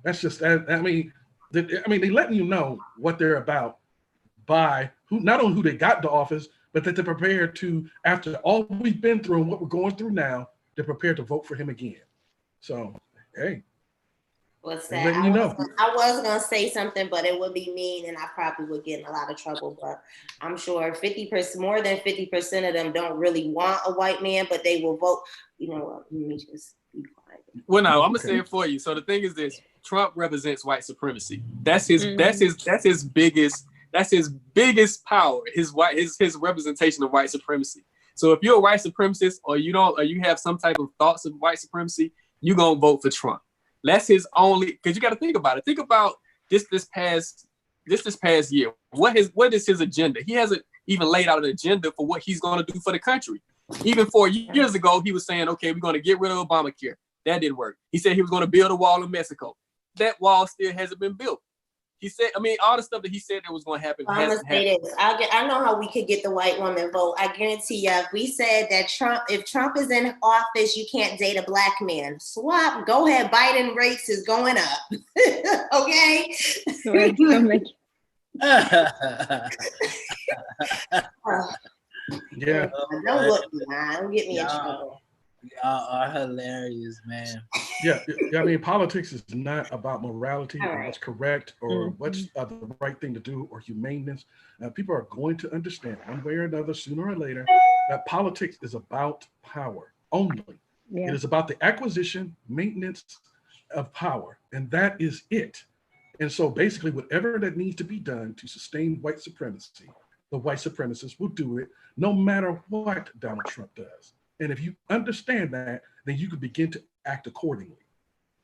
That's just, I mean, they letting you know what they're about by not only who they got to office, but that they're prepared to, after all we've been through and what we're going through now, they're prepared to vote for him again. So, hey. What's that? Letting you know. I was gonna say something, but it would be mean, and I probably would get in a lot of trouble. But I'm sure 50%, more than 50% of them don't really want a white man, but they will vote. You know what? Let me just be quiet. Well, no, I'm gonna say it for you. So the thing is this: Trump represents white supremacy. That's his biggest power. His representation of white supremacy. So if you're a white supremacist, or you have some type of thoughts of white supremacy, you're gonna vote for Trump. That's his only, because you got to think about it. Think about this past year. What is his agenda? He hasn't even laid out an agenda for what he's going to do for the country. Even 4 years ago, he was saying, okay, we're going to get rid of Obamacare. That didn't work. He said he was going to build a wall in Mexico. That wall still hasn't been built. He said, all the stuff that he said that was going to happen. I'm gonna say this. I know how we could get the white woman vote. I guarantee you, if we said that if Trump is in office, you can't date a black man. Swap. Go ahead. Biden rates is going up. Okay. Yeah. Don't look me, man. Don't get me in trouble. Y'all are hilarious, man. Yeah, I mean, politics is not about morality or what's correct or what's the right thing to do or humaneness. People are going to understand one way or another, sooner or later, that politics is about power only. Yeah. It is about the acquisition, maintenance of power, and that is it. And so basically, whatever that needs to be done to sustain white supremacy, the white supremacists will do it no matter what Donald Trump does. And if you understand that, then you can begin to act accordingly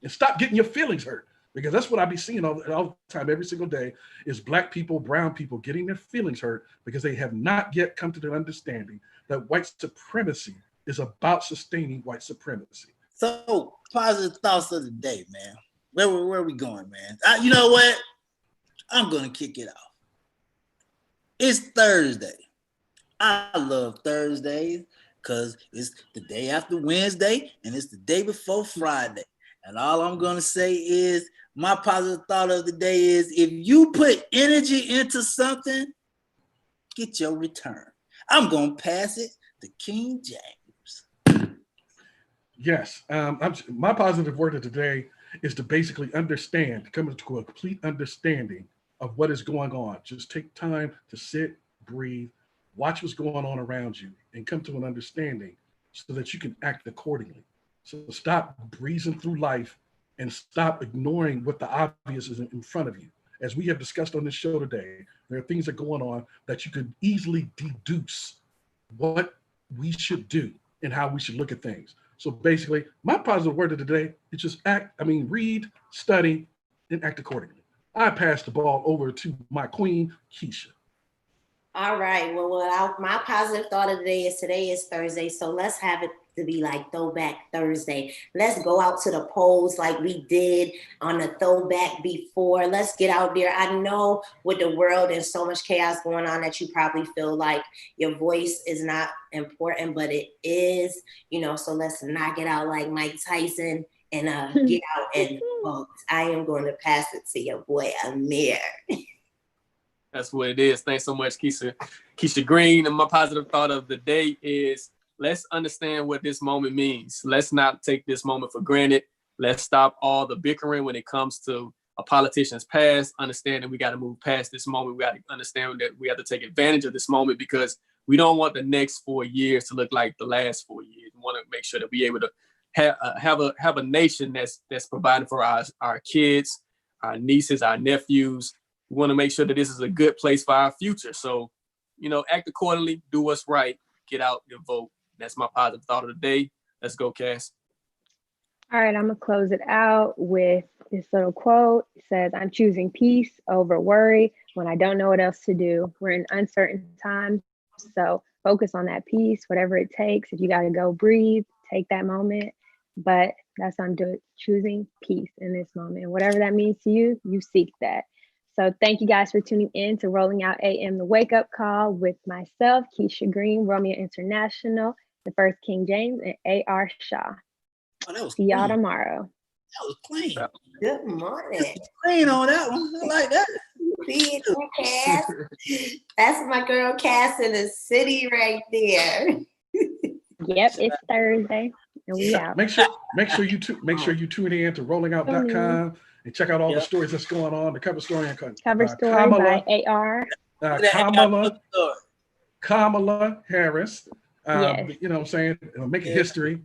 and stop getting your feelings hurt, because that's what I be seeing all the time, every single day, is black people, brown people getting their feelings hurt because they have not yet come to the understanding that white supremacy is about sustaining white supremacy. So, positive thoughts of the day, man. Where are we going, man? You know what? I'm going to kick it off. It's Thursday. I love Thursdays, because it's the day after Wednesday and it's the day before Friday. And all I'm going to say is my positive thought of the day is if you put energy into something, get your return. I'm going to pass it to King James. Yes. My positive word of today is to basically understand, come to a complete understanding of what is going on. Just take time to sit, breathe, watch what's going on around you, and come to an understanding so that you can act accordingly. So stop breezing through life and stop ignoring what the obvious is in front of you. As we have discussed on this show today, there are things that are going on that you could easily deduce what we should do and how we should look at things. So basically, my positive word of the day is just read, study, and act accordingly. I pass the ball over to my queen, Keisha. All right. Well, my positive thought of the day is today is Thursday. So let's have it to be like Throwback Thursday. Let's go out to the polls like we did on the throwback before. Let's get out there. I know with the world and so much chaos going on that you probably feel like your voice is not important, but it is, so let's knock it out like Mike Tyson and get out and vote. I am going to pass it to your boy, Amir. That's what it is. Thanks so much, Keisha Green. And my positive thought of the day is let's understand what this moment means. Let's not take this moment for granted. Let's stop all the bickering when it comes to a politician's past. Understand that we got to move past this moment. We got to understand that we have to take advantage of this moment because we don't want the next 4 years to look like the last 4 years. We want to make sure that we're able to have a nation that's providing for our kids, our nieces, our nephews. We want to make sure that this is a good place for our future. So, act accordingly, do what's right, get out and vote. That's my positive thought of the day. Let's go, Cass. All right, I'm going to close it out with this little quote. It says, I'm choosing peace over worry when I don't know what else to do. We're in uncertain times, so focus on that peace, whatever it takes. If you got to go breathe, take that moment. But that's what I'm doing, choosing peace in this moment. And whatever that means to you, you seek that. So thank you guys for tuning in to Rolling Out AM, the Wake Up Call with myself, Keisha Green, Romeo International, the First King James, and A.R. Shaw. Oh, that was See y'all clean. tomorrow. That was clean. Good morning. Clean on that one. I like that. See it, Cass. That's my girl Cass in the city right there. Yep, it's Thursday, and we out. Make sure you tune in to rollingout.com and check out all the stories that's going on. The cover story and Cover story by AR. Kamala Harris. Yes. You know what I'm saying? Making history.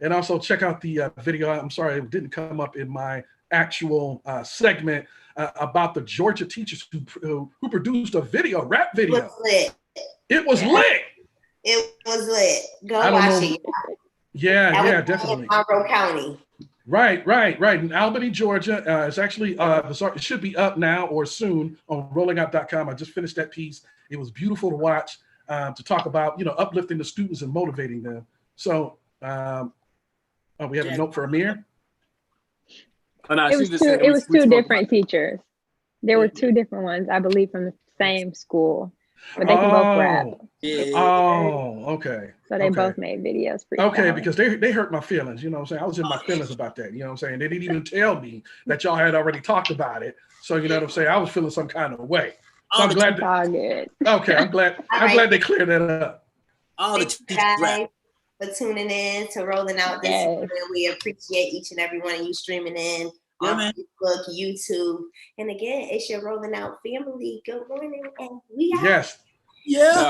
And also check out the video. I'm sorry, it didn't come up in my actual segment about the Georgia teachers who produced a rap video. It was lit. It was lit. Go watch it. Yeah, definitely. In Monroe County. Right. In Albany, Georgia. It's actually, it should be up now or soon on rollingout.com. I just finished that piece. It was beautiful to watch, to talk about, uplifting the students and motivating them. So, we have a note for Amir. Oh, no, it was two different teachers. There were two different ones, I believe, from the same school, but they can both rap. Oh, okay. So they both made videos. Okay, because they hurt my feelings. You know what I'm saying? I was in my feelings about that. You know what I'm saying? They didn't even tell me that y'all had already talked about it. So you know what I'm saying? I was feeling some kind of way. So I'm glad. Okay, I'm glad. I'm glad they cleared that up. Thanks, guys, for tuning in to Rolling Out this morning. We appreciate each and every one of you streaming in on Facebook, YouTube. And again, it's your Rolling Out family. Good morning. And we out. Yes. Yeah.